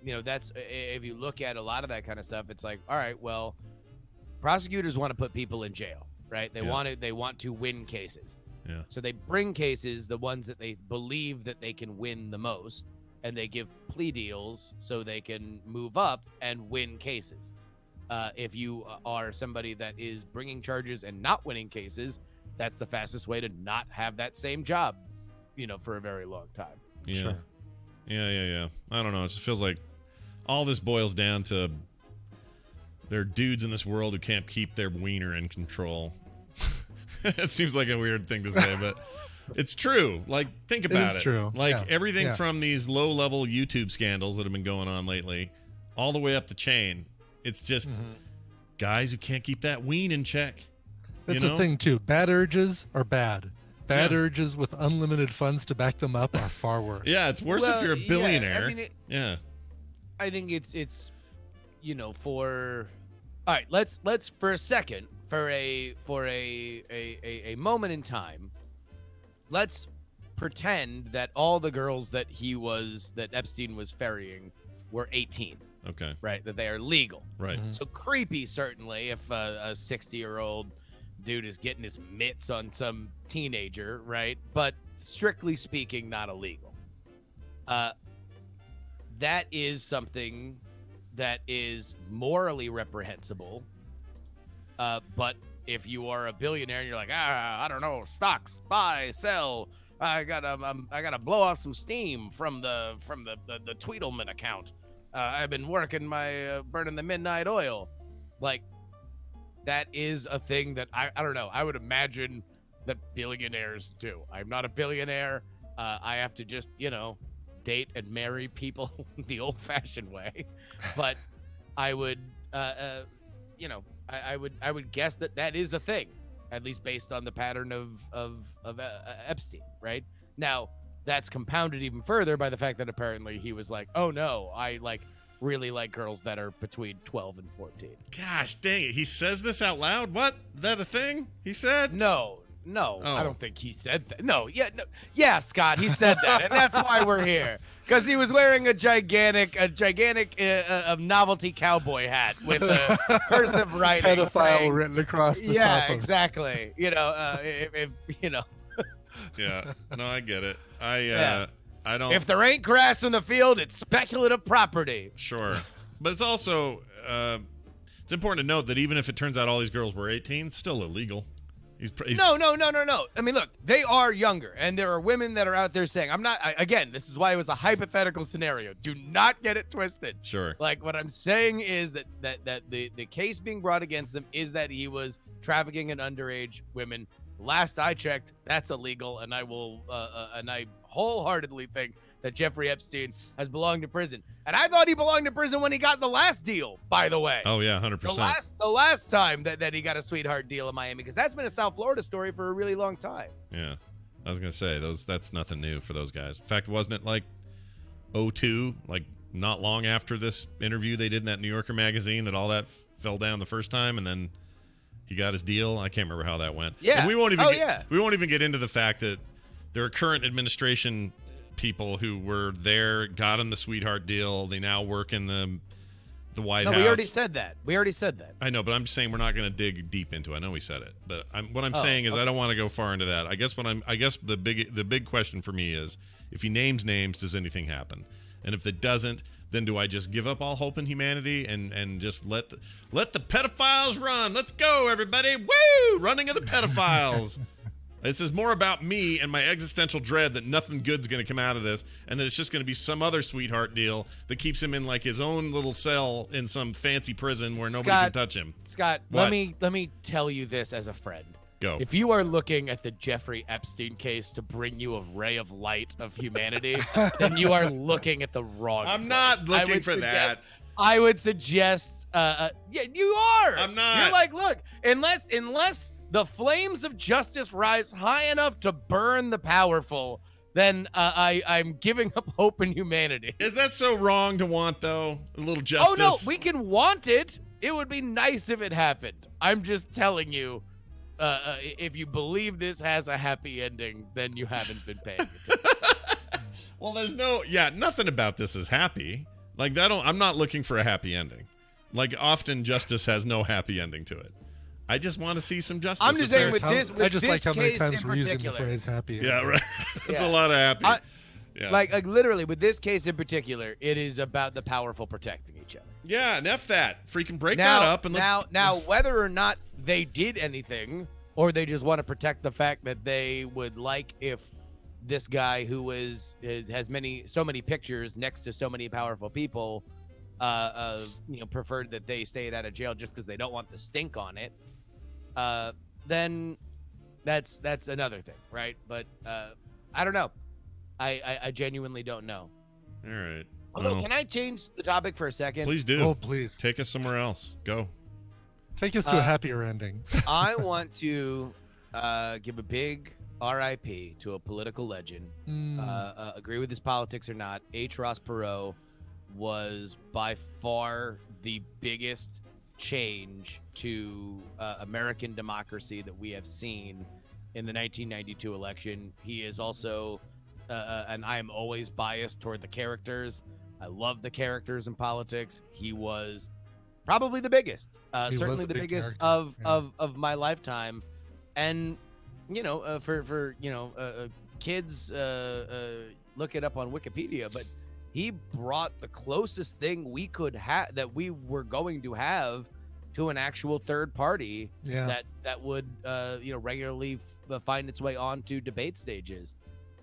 you know, that's, if you look at a lot of that kind of stuff, it's like, all right, well, prosecutors want to put people in jail, right? They want to win cases. Yeah. So they bring cases, the ones that they believe that they can win the most, and they give plea deals so they can move up and win cases. If you are somebody that is bringing charges and not winning cases, that's the fastest way to not have that same job, for a very long time. Yeah. Sure. Yeah. I don't know. It just feels like all this boils down to there are dudes in this world who can't keep their wiener in control. It seems like a weird thing to say, but it's true. Like, think about it. It's true. Like, Yeah. everything Yeah. from these low-level YouTube scandals that have been going on lately, all the way up the chain, it's just guys who can't keep that ween in check. That's the thing, too. Bad urges are bad. Bad Yeah. urges with unlimited funds to back them up are far worse. Yeah, it's worse if you're a billionaire. Yeah. I think it's for all right, let's for a second, for a moment in time, let's pretend that all the girls that Epstein was ferrying were 18. Okay. Right, that they are legal. Right. So creepy, certainly, if a 60-year-old dude is getting his mitts on some teenager, right? But strictly speaking, not illegal. That is something that is morally reprehensible. But if you are a billionaire and you're like, I don't know, stocks, buy, sell, I gotta blow off some steam from the Tweedleman account. I've been working my burning the midnight oil. Like, that is a thing that I don't know. I would imagine that billionaires do. I'm not a billionaire. I have to just, date and marry people the old-fashioned way. But I would, I would guess that is a thing, at least based on the pattern of Epstein, right? Now, that's compounded even further by the fact that apparently he was like, oh no, I really like girls that are between 12 and 14. Gosh dang it. He says this out loud? What? Is that a thing he said? No, Oh. I don't think he said that. No, yeah, Scott, he said that, and that's why we're here. Because he was wearing a gigantic novelty cowboy hat with a cursive writing. Pedophile saying, written across the top yeah, of it. exactly. If Yeah. No, I get it. I don't. If there ain't grass in the field, it's speculative property. Sure. But it's also, it's important to note that even if it turns out all these girls were 18, it's still illegal. He's No. I mean, look, they are younger, and there are women that are out there saying, again, this is why it was a hypothetical scenario. Do not get it twisted. Sure. Like, what I'm saying is that the case being brought against him is that he was trafficking in underage women. Last I checked, that's illegal, and I wholeheartedly think that Jeffrey Epstein has belonged to prison. And I thought he belonged to prison when he got the last deal, by the way. Oh, yeah, 100%. The last time that he got a sweetheart deal in Miami, because that's been a South Florida story for a really long time. Yeah. I was going to say, that's nothing new for those guys. In fact, wasn't it like 2002, like not long after this interview they did in that New Yorker magazine that all that fell down the first time, and then he got his deal? I can't remember how that went. Yeah. And we won't even yeah. We won't even get into the fact that there are current administration people who were there, got him the sweetheart deal. They now work in the White House. We already said that. I know, but I'm just saying we're not going to dig deep into it. I know we said it, but what I'm saying is I don't want to go far into that. I guess the big question for me is, if he names names, does anything happen? And if it doesn't, then do I just give up all hope in humanity and just let the pedophiles run? Let's go, everybody! Woo! Running of the pedophiles. This is more about me and my existential dread that nothing good's going to come out of this, and that it's just going to be some other sweetheart deal that keeps him in like his own little cell in some fancy prison where nobody can touch him. Scott, What? let me tell you this as a friend. Go. If you are looking at the Jeffrey Epstein case to bring you a ray of light of humanity, then you are looking at the wrong. I'm not looking for that. I would suggest, yeah, you are. I'm not. You're like, look, unless the flames of justice rise high enough to burn the powerful, then I'm giving up hope in humanity. Is that so wrong to want, though? A little justice? Oh, no, we can want it. It would be nice if it happened. I'm just telling you, if you believe this has a happy ending, then you haven't been paying attention. Well, nothing about this is happy. Like, I'm not looking for a happy ending. Like, often justice has no happy ending to it. I just want to see some justice. I'm just saying I just like how many times we're using the particular. phrase happy. Yeah, right. It's Yeah. a lot of happy. Yeah. Like literally, with this case in particular, it is about the powerful protecting each other. Yeah, and F that. Freaking break Now, that up. And now, whether or not they did anything, or they just want to protect the fact that they would like if this guy who has so many pictures next to so many powerful people, preferred that they stayed out of jail just because they don't want the stink on it, then that's another thing, right? But I don't know. I genuinely don't know. All right. Although, can I change the topic for a second? Please do. Oh, please. Take us somewhere else. Go. Take us to a happier ending. I want to give a big RIP to a political legend. Agree with his politics or not, H. Ross Perot was by far the biggest change to American democracy that we have seen in the 1992 election. He is also, and I am always biased toward the characters. I love the characters in politics. He was probably the biggest, certainly the biggest of my lifetime. And for kids, look it up on Wikipedia. But he brought the closest thing we could have, that we were going to have, to an actual third party that would regularly find its way onto debate stages.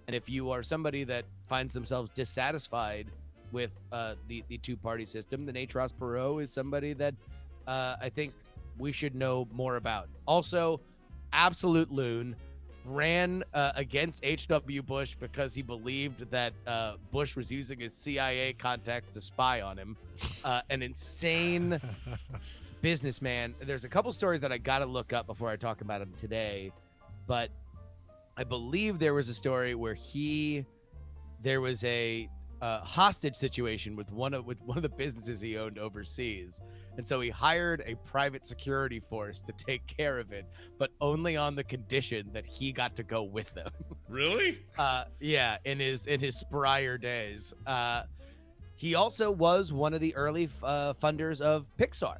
And if you are somebody that finds themselves dissatisfied with the two-party system, then H. Ross Perot is somebody that I think we should know more about. Also, absolute loon, ran against H.W. Bush because he believed that Bush was using his CIA contacts to spy on him. An insane businessman. There's a couple stories that I got to look up before I talk about him today, but I believe there was a story where there was a hostage situation with one of the businesses he owned overseas, and so he hired a private security force to take care of it, but only on the condition that he got to go with them. Really? Yeah, in his sprier days. He also was one of the early funders of Pixar.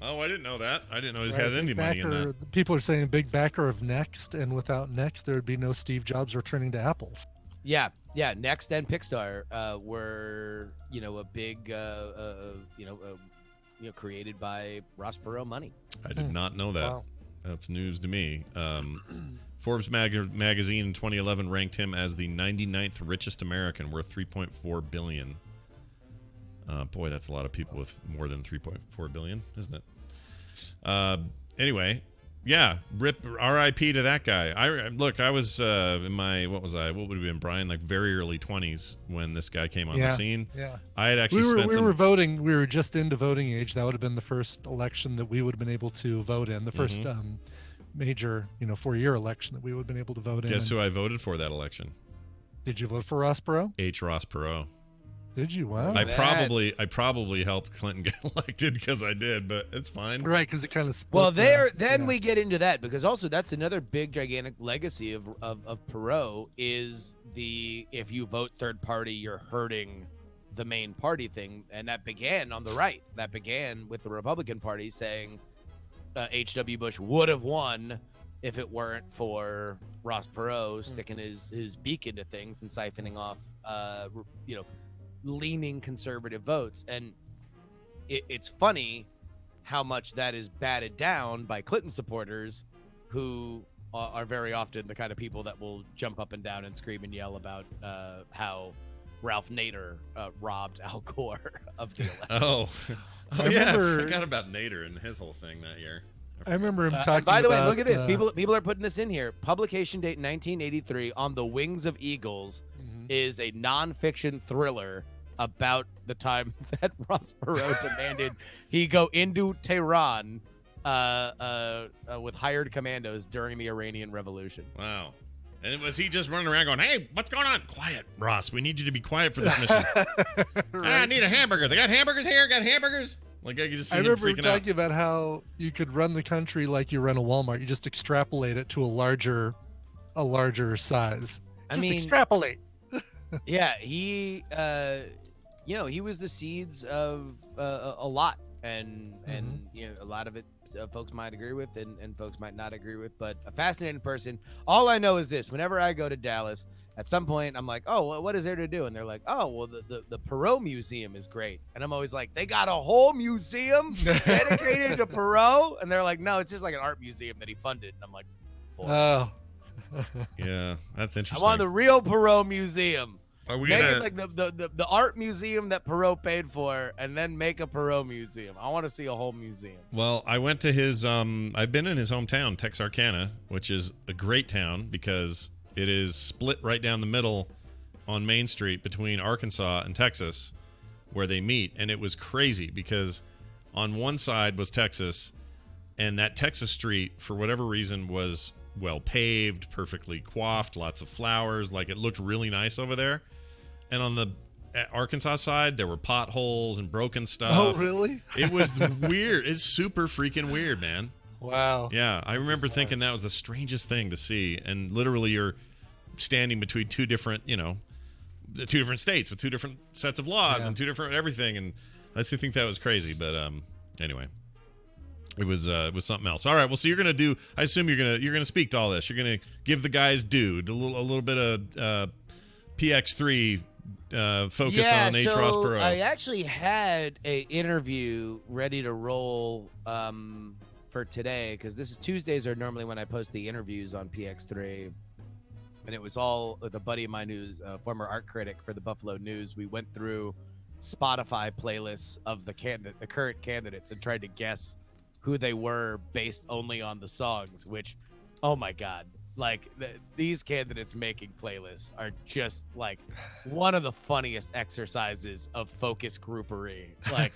Oh, I didn't know that. I didn't know he's had any money in that. People are saying big backer of Next, and without Next, there would be no Steve Jobs returning to Apple. Yeah. Next and Pixar were a big created by Ross Perot money. I did not know that. Wow. That's news to me. Forbes magazine in 2011 ranked him as the 99th richest American, worth $3.4 billion. Boy, that's a lot of people with more than $3.4 billion, isn't it? Anyway, yeah, R.I.P. to that guy. I was in my, what would have been, Brian, like very early 20s when this guy came on the scene. Yeah. I had actually we were voting. We were just into voting age. That would have been the first election that we would have been able to vote in. The first major, 4-year election that we would have been able to vote in. Guess who I voted for that election? Did you vote for Ross Perot? H. Ross Perot. Did you? Wow. I probably helped Clinton get elected because I did, but it's fine. Right, because it kind of split. Well, we get into that, because also that's another big gigantic legacy of Perot is if you vote third party, you're hurting the main party thing, and that began on the right. That began with the Republican Party saying H.W. Bush would have won if it weren't for Ross Perot sticking his beak into things and siphoning off leaning conservative votes. And it's funny how much that is batted down by Clinton supporters, who are very often the kind of people that will jump up and down and scream and yell about how Ralph Nader robbed Al Gore of the election. I forgot about Nader and his whole thing that year. I remember him talking by the way, about, look at this. People are putting this in here. Publication date 1983, On the Wings of Eagles, is a nonfiction thriller about the time that Ross Perot demanded he go into Tehran with hired commandos during the Iranian Revolution. Wow. And was he just running around going, "Hey, what's going on? Quiet, Ross. We need you to be quiet for this mission." Right. I need a hamburger. They got hamburgers here? Got hamburgers? Like, I could just see him freaking out. I remember talking about how you could run the country like you run a Walmart. You just extrapolate it to a larger size. Extrapolate. Yeah, he was the seeds of a lot. and you know, a lot of it folks might agree with and folks might not agree with, but a fascinating person. All I know is this: whenever I go to Dallas, at some point I'm like, oh, well, what is there to do? And they're like, oh, well, the Perot Museum is great. And I'm always like, they got a whole museum dedicated to Perot? And they're like, no, it's just like an art museum that he funded. And I'm like, boy. Oh. Yeah, that's I interesting. want the real Perot Museum. Are we make gonna... it like the art museum that Perot paid for, and then make a Perot museum. I want to see a whole museum. Well, I went to his I've been in his hometown, Texarkana, which is a great town because it is split right down the middle on Main Street between Arkansas and Texas, where they meet. And it was crazy because on one side was Texas, and that Texas street, for whatever reason, was well paved, perfectly coiffed, lots of flowers. Like, it looked really nice over there. And on the Arkansas side, there were potholes and broken stuff. Oh, really? It was weird. It's super freaking weird, man. Wow. Yeah, I remember thinking that was the strangest thing to see. And literally, you're standing between two different states with two different sets of laws and two different everything. And I still think that was crazy. But anyway, it was something else. All right. Well, so you're gonna do. I assume you're gonna speak to all this. You're gonna give the guys due a little bit of PX3 focus on Atros Perot. I actually had a interview ready to roll for today, because this is Tuesdays are normally when I post the interviews on PX3, and it was all with a buddy of mine who's a former art critic for the Buffalo News. We went through Spotify playlists of the current candidates and tried to guess who they were based only on the songs, which, oh my God. Like, these candidates making playlists are just like one of the funniest exercises of focus groupery. Like,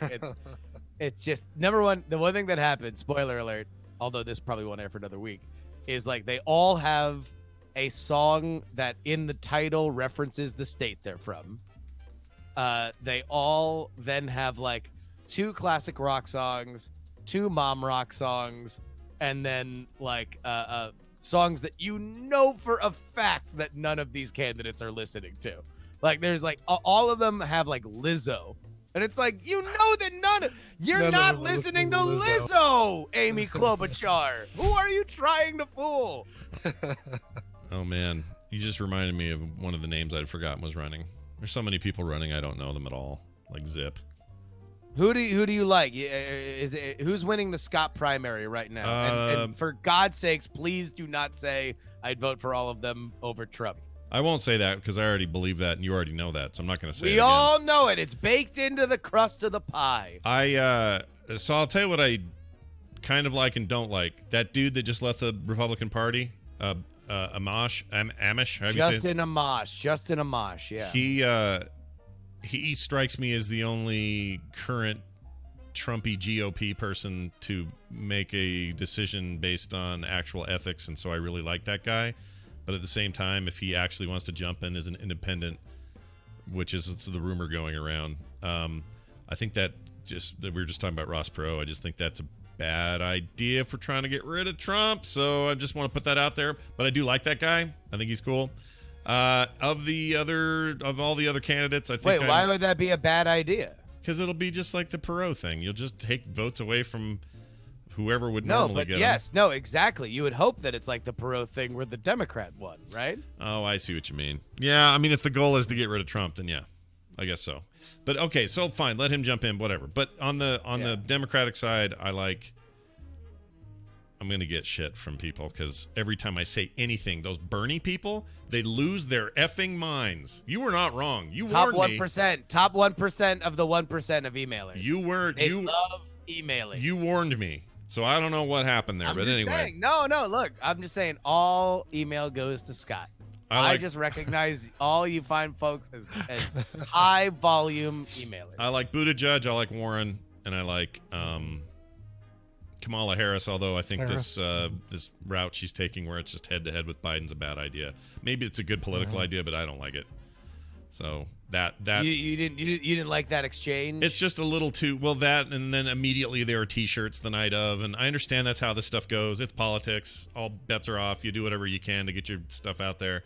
it's just, number one, the one thing that happened, spoiler alert, although this probably won't air for another week, is like they all have a song that in the title references the state they're from. They all then have like 2 classic rock songs, 2 mom rock songs, and then like songs that you know for a fact that none of these candidates are listening to. Like, there's like all of them have like Lizzo, and it's like, you know that you're not listening to Lizzo, Amy Klobuchar. Who are you trying to fool? Oh man, you just reminded me of one of the names I'd forgotten was running. There's so many people running, I don't know them at all. Like Zip. Who do you like? Who's winning the Scott primary right now? And for God's sakes, please do not say I'd vote for all of them over Trump. I won't say that because I already believe that and you already know that, so I'm not going to say it We again. all know it. It's baked into the crust of the pie. So I'll tell you what I kind of like and don't like. That dude that just left the Republican Party, Amash, how do you say it? Justin Amash, yeah. He strikes me as the only current Trumpy GOP person to make a decision based on actual ethics, and so I really like that guy. But at the same time, if he actually wants to jump in as an independent, which is the rumor going around, I think that we were just talking about Ross Perot. I just think that's a bad idea for trying to get rid of Trump. So I just want to put that out there. But I do like that guy. I think he's cool. Of all the other candidates, I think. Wait, why would that be a bad idea? Because it'll be just like the Perot thing. You'll just take votes away from whoever would normally get them. No, exactly. You would hope that it's like the Perot thing where the Democrat won, right? Oh, I see what you mean. Yeah, I mean, if the goal is to get rid of Trump, then yeah, I guess so. But okay, so fine, let him jump in, whatever. But on the Democratic side, I'm going to get shit from people because every time I say anything, those Bernie people, they lose their effing minds. You were not wrong. You Top warned 1%. me. Top 1% of the 1% of emailers. You weren't. They love emailing. You warned me. So I don't know what happened there. But anyway. Saying, no, look. I'm just saying all email goes to Scott. I just recognize all you fine folks as high volume emailers. I like Buttigieg. I like Warren. And I like Kamala Harris, although I think this route she's taking where it's just head-to-head with Biden's a bad idea. Maybe it's a good political idea, but I don't like it. So that you didn't like that exchange? It's just a little too that, and then immediately there are T-shirts the night of, and I understand that's how this stuff goes. It's politics. All bets are off. You do whatever you can to get your stuff out there.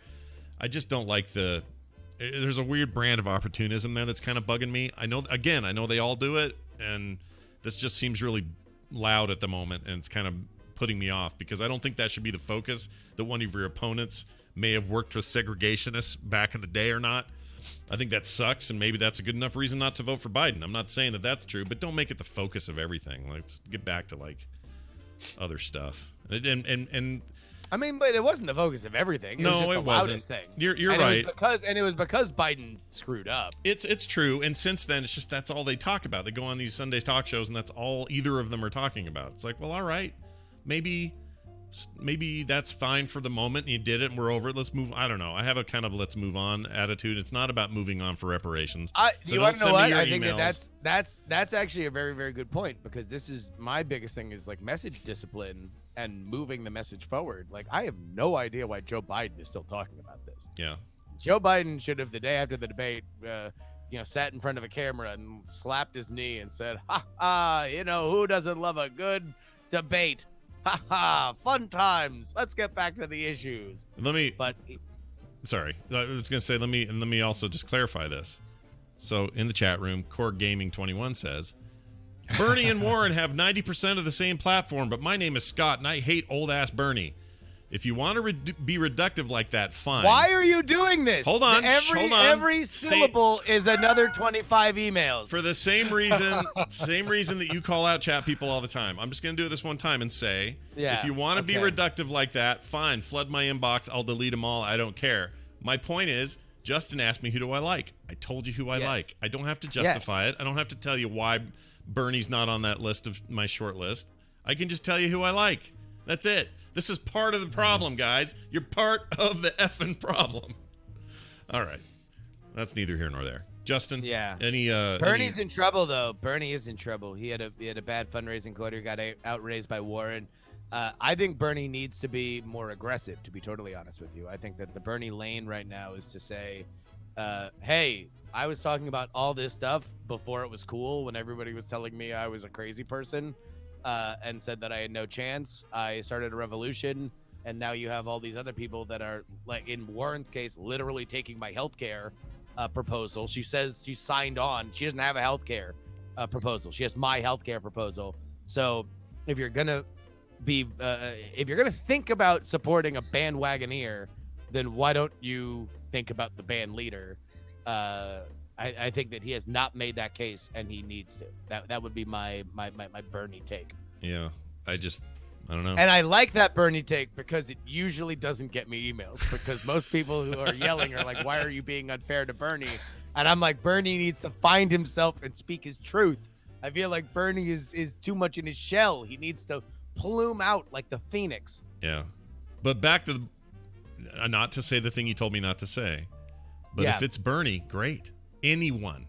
I just don't like there's a weird brand of opportunism there that's kind of bugging me. I know they all do it, and This just seems really loud at the moment, and it's kind of putting me off because I don't think that should be the focus, that one of your opponents may have worked with segregationists back in the day or not. I think that sucks, and maybe that's a good enough reason not to vote for Biden. I'm not saying that that's true, but don't make it the focus of everything. Let's get back to like other stuff. And I mean, but it wasn't the focus of everything. It was just the loudest thing. You're and right. It was because Biden screwed up. It's true, and since then, it's just that's all they talk about. They go on these Sunday talk shows, and that's all either of them are talking about. It's like, well, all right, maybe that's fine for the moment. You did it, and we're over it. Let's move. I don't know. I have a kind of let's move on attitude. It's not about moving on for reparations. You want to know what? I think that's actually a very, very good point, because this is my biggest thing is like message discipline and moving the message forward. Like, I have no idea why Joe Biden is still talking about this. Yeah. Joe Biden should have, the day after the debate, sat in front of a camera and slapped his knee and said, "Ha ha! Who doesn't love a good debate? Ha ha! Fun times. Let's get back to the issues." Sorry, I was gonna say let me also just clarify this. So in the chat room, Core Gaming 21 says, Bernie and Warren have 90% of the same platform, but my name is Scott and I hate old ass Bernie. If you want to be reductive like that, fine. Why are you doing this? Hold on. Every syllable is another 25 emails. For the same reason that you call out chat people all the time. I'm just going to do it this one time and say, if you want to be reductive like that, fine. Flood my inbox. I'll delete them all. I don't care. My point is, Justin asked me, who do I like? I told you who I like. I don't have to justify it. I don't have to tell you why Bernie's not on that list of my short list. I can just tell you who I like. That's it. This is part of the problem, guys. You're part of the effing problem. All right. That's neither here nor there. Justin? Yeah. Bernie's in trouble, though. Bernie is in trouble. He had a bad fundraising quarter, got outraised by Warren. I think Bernie needs to be more aggressive, to be totally honest with you. I think that the Bernie lane right now is to say, hey, I was talking about all this stuff before it was cool, when everybody was telling me I was a crazy person. And said that I had no chance. I started a revolution, and now you have all these other people that are, like in Warren's case, literally taking my healthcare proposal. She says she signed on. She doesn't have a healthcare proposal. She has my healthcare proposal. So if you're gonna think about supporting a bandwagoneer, then why don't you think about the band leader? I think that he has not made that case, and he needs to. That would be my Bernie take. Yeah, I don't know. And I like that Bernie take because it usually doesn't get me emails, because most people who are yelling are like, why are you being unfair to Bernie? And I'm like, Bernie needs to find himself and speak his truth. I feel like Bernie is too much in his shell. He needs to plume out like the phoenix. Yeah. But back to not to say the thing you told me not to say. But if it's Bernie, great. Anyone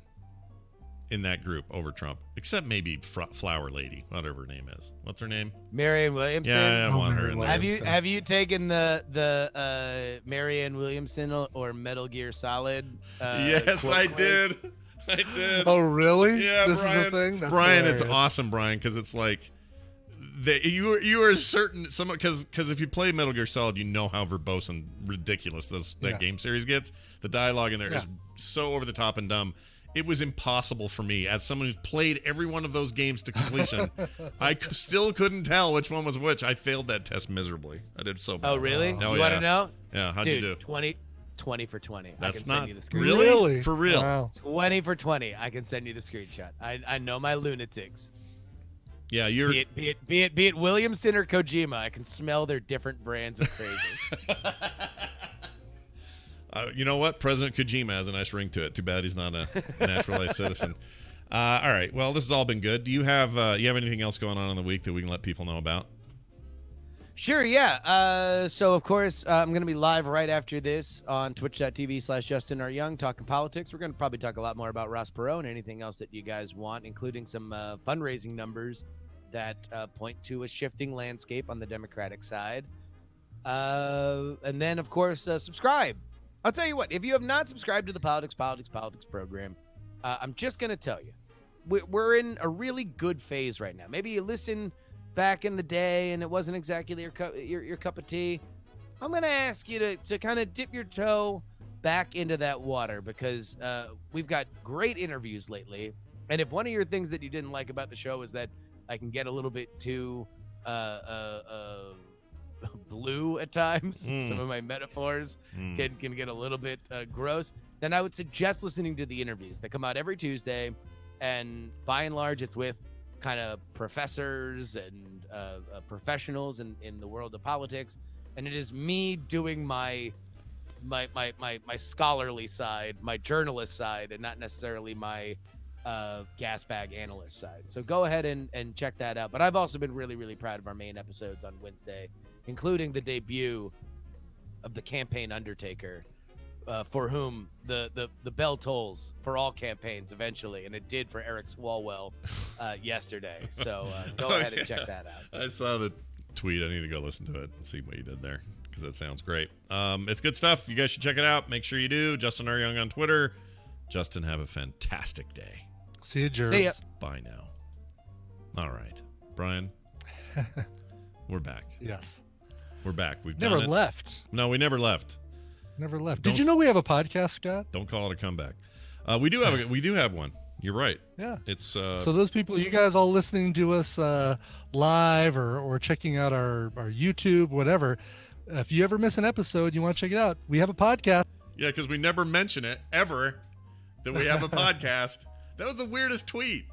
in that group over Trump, except maybe Flower Lady, whatever her name is. What's her name? Marianne Williamson. Yeah, I don't want her in there. Have you taken the Marianne Williamson or Metal Gear Solid? Yes, I did. I did. Oh, really? Yeah, this Brian. is a thing. That's Brian, hilarious. it's awesome, Brian, because it's like you are certain because if you play Metal Gear Solid, you know how verbose and ridiculous that game series gets. The dialogue in there is so over the top and dumb. It was impossible for me, as someone who's played every one of those games to completion. I still couldn't tell which one was which. I failed that test miserably. I did so bad. Oh, really? Oh, you want to know? Yeah. How'd you do? 20 for 20. That's I can not send you the screenshot. really for real. Wow. 20 for 20. I can send you the screenshot. I know my lunatics. Yeah, you're. Be it Williamson or Kojima, I can smell their different brands of crazy. You know what? President Kojima has a nice ring to it. Too bad he's not a naturalized citizen. All right. Well, this has all been good. Do you have anything else going on in the week that we can let people know about? Sure, yeah. So, of course, I'm going to be live right after this on twitch.tv/Justin R. Young talking politics. We're going to probably talk a lot more about Ross Perot and anything else that you guys want, including some fundraising numbers that point to a shifting landscape on the Democratic side. And then, of course, subscribe. I'll tell you what, if you have not subscribed to the Politics program, I'm just going to tell you, we're in a really good phase right now. Maybe you listen back in the day and it wasn't exactly your cup of tea. I'm going to ask you to kind of dip your toe back into that water, because we've got great interviews lately. And if one of your things that you didn't like about the show is that I can get a little bit too blue at times, some of my metaphors can get a little bit gross, then I would suggest listening to the interviews that come out every Tuesday. And by and large, it's with kind of professors and professionals in the world of politics. And it is me doing my scholarly side, my journalist side, and not necessarily my gas bag analyst side. So go ahead and check that out. But I've also been really, really proud of our main episodes on Wednesday, including the debut of the campaign undertaker, for whom the bell tolls for all campaigns eventually, and it did for Eric Swalwell yesterday. So go ahead and check that out. I saw the tweet. I need to go listen to it and see what you did there, because that sounds great. It's good stuff. You guys should check it out. Make sure you do. Justin R. Young on Twitter. Justin, have a fantastic day. See you, Jerry. See ya. Bye now. All right, Brian. We're back. Yes. We're back. We've Never done it. left. No, we never left. Never left. Don't- Did you know we have a podcast, Scott? Don't call it a comeback. We do have one. You're right. Yeah. It's So those people, you guys all listening to us live or checking out our YouTube, whatever, if you ever miss an episode, you want to check it out, we have a podcast. yeah, because we never mention it ever that we have a podcast. That was the weirdest tweet.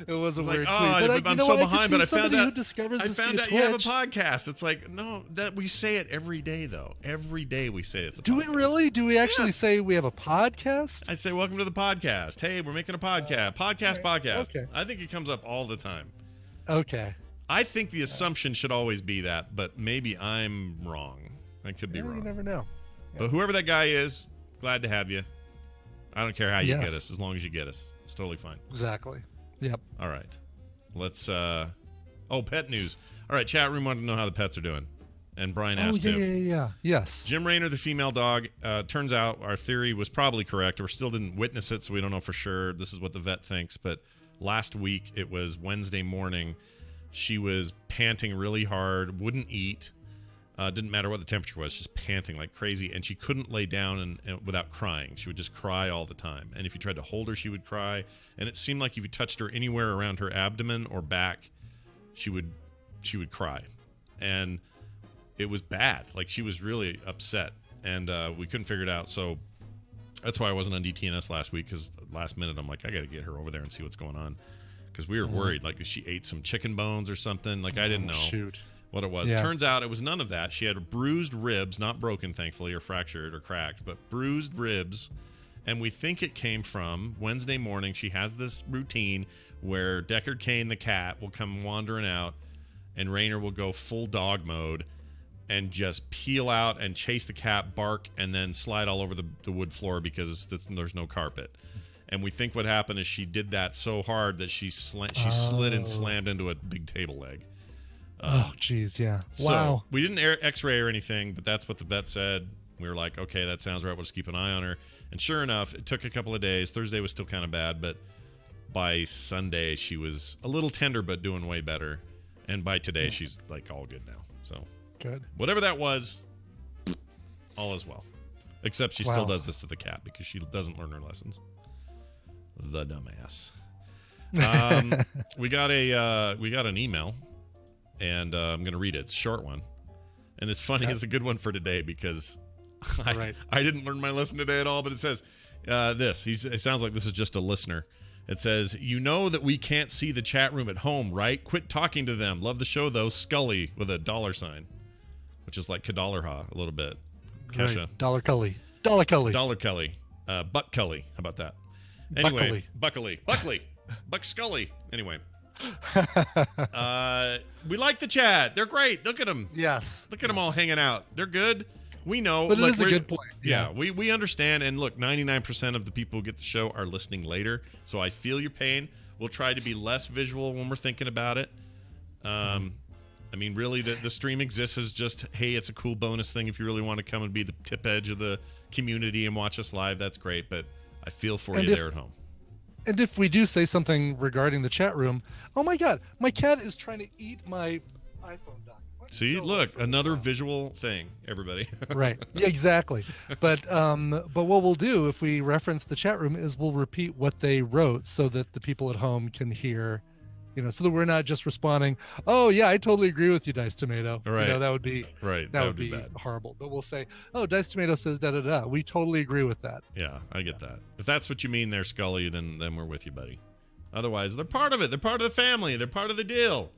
It was a It's weird like, tweet. oh, But I'm so behind, but I found out. Who discovers I this found via out you have a Twitch. podcast. It's like, no, that we say it every day though. Every day we say it's a Do podcast. we really? Do we actually Yes. say we have a podcast? I say, welcome to the podcast. Hey, we're making a podcast. Podcast. Okay. I think it comes up all the time. Okay. I think the assumption should always be that, but maybe I'm wrong. I could be Yeah, wrong. you never know. But whoever that guy is, glad to have you. I don't care how you Yes. get us, as long as you get us. It's totally fine. Exactly. Yep. All right. Let's pet news. All right, chat room wanted to know how the pets are doing. And Brian asked yeah, too. yeah. Yes. Jim Raynor, the female dog, turns out our theory was probably correct. We still didn't witness it, so we don't know for sure. This is what the vet thinks. But last week, it was Wednesday morning, she was panting really hard, wouldn't eat. Didn't matter what the temperature was, just panting like crazy. And she couldn't lay down and without crying. She would just cry all the time. And if you tried to hold her, she would cry. And it seemed like if you touched her anywhere around her abdomen or back, she would cry. And it was bad. Like, she was really upset. And we couldn't figure it out. So that's why I wasn't on DTNS last week, because last minute I'm like, I got to get her over there and see what's going on. Because we were worried. Like, if she ate some chicken bones or something. Like, I didn't know. Shoot. What it was. Yeah. Turns out it was none of that. She had bruised ribs, not broken, thankfully, or fractured or cracked, but bruised ribs. And we think it came from Wednesday morning. She has this routine where Deckard Cain, the cat, will come wandering out, and Raynor will go full dog mode and just peel out and chase the cat, bark, and then slide all over the wood floor because there's no carpet. And we think what happened is she did that so hard that she slid and slammed into a big table leg. Oh, geez, yeah. So Wow. we didn't x-ray or anything, but that's what the vet said. We were like, okay, that sounds right. We'll just keep an eye on her. And sure enough, it took a couple of days. Thursday was still kind of bad, but by Sunday, she was a little tender, but doing way better. And by today, she's like all good now. So Good. whatever that was, all is well. Except she still Wow. does this to the cat because she doesn't learn her lessons. The dumbass. We got an email. And I'm going to read it. It's a short one. And it's funny. It's a good one for today because I didn't learn my lesson today at all. But it says this. It sounds like this is just a listener. It says, you know that we can't see the chat room at home, right? Quit talking to them. Love the show, though. Scully with a $, which is like Kadollarha a little bit. Kesha. Right. Dollar Cully. Dollar Cully. Dollar Kelly. Buck Cully. How about that? Anyway. Buckley. Buck Scully. Anyway. We like the chat. They're great. Look at them. Yes. Look at them all hanging out. They're good. We know. But look, it is a good point. Yeah, we understand. And look, 99% of the people who get the show are listening later. So I feel your pain. We'll try to be less visual when we're thinking about it. I mean, really, the stream exists as just, hey, it's a cool bonus thing. If you really want to come and be the tip edge of the community and watch us live, that's great. But I feel for you there at home. And if we do say something regarding the chat room, oh my God, my cat is trying to eat my iPhone dock. See, look, another visual thing, everybody. Right. Yeah, exactly. But what we'll do if we reference the chat room is we'll repeat what they wrote so that the people at home can hear, so that we're not just responding, "Oh yeah, I totally agree with you, Dice Tomato." Right. That would be right. That would be bad. horrible. But we'll say, "Oh, Dice Tomato says da da da." We totally agree with that. Yeah, I get that. If that's what you mean there, Scully, then we're with you, buddy. Otherwise, they're part of it. They're part of the family. They're part of the deal.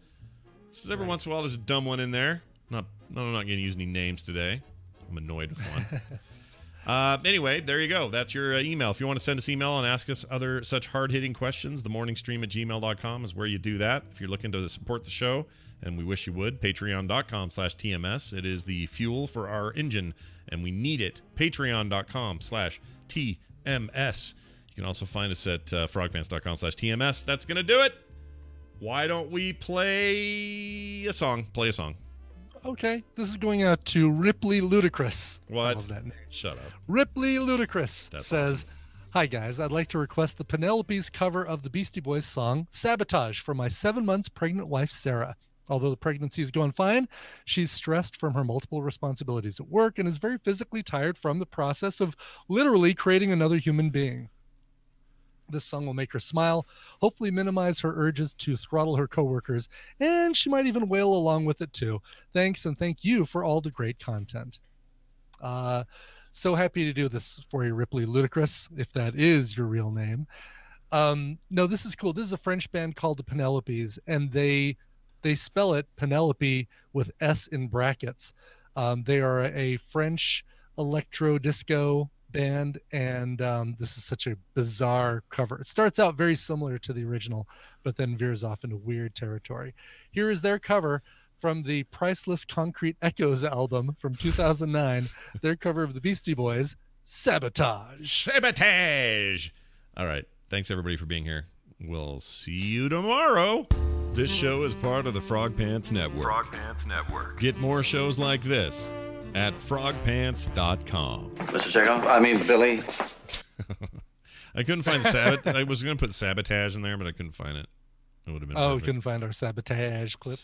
Every once in a while, there's a dumb one in there. I'm not going to use any names today. I'm annoyed with one. Anyway, there you go. That's your email. If you want to send us email and ask us other such hard-hitting questions, themorningstream@gmail.com is where you do that. If you're looking to support the show, and we wish you would, patreon.com/TMS. It is the fuel for our engine, and we need it. Patreon.com/TMS. You can also find us at frogpants.com/TMS. That's going to do it. Why don't we play a song? Play a song. Okay, this is going out to Ripley Ludacris. What? I love that name. Shut up. Ripley Ludacris That's says, awesome. "Hi guys, I'd like to request the Penelope's cover of the Beastie Boys song Sabotage for my 7 months pregnant wife Sarah. Although the pregnancy is going fine, she's stressed from her multiple responsibilities at work and is very physically tired from the process of literally creating another human being. This song will make her smile, hopefully minimize her urges to throttle her coworkers, and she might even wail along with it too. Thanks, and thank you for all the great content." So happy to do this for you, Ripley Ludacris, if that is your real name. No, this is cool. This is a French band called the Penelopes, and they spell it Penelope with S in brackets. They are a French electro disco band, and this is such a bizarre cover. It starts out very similar to the original, but then veers off into weird territory. Here is their cover from the Priceless Concrete Echoes album from 2009, their cover of the Beastie Boys, Sabotage. Sabotage! All right. Thanks, everybody, for being here. We'll see you tomorrow. This show is part of the Frog Pants Network. Frog Pants Network. Get more shows like this at frogpants.com. Mr. Chekhov, I mean Billy. I couldn't find I was going to put sabotage in there, but I couldn't find it. It would have been Oh, we perfect. couldn't find our sabotage clip.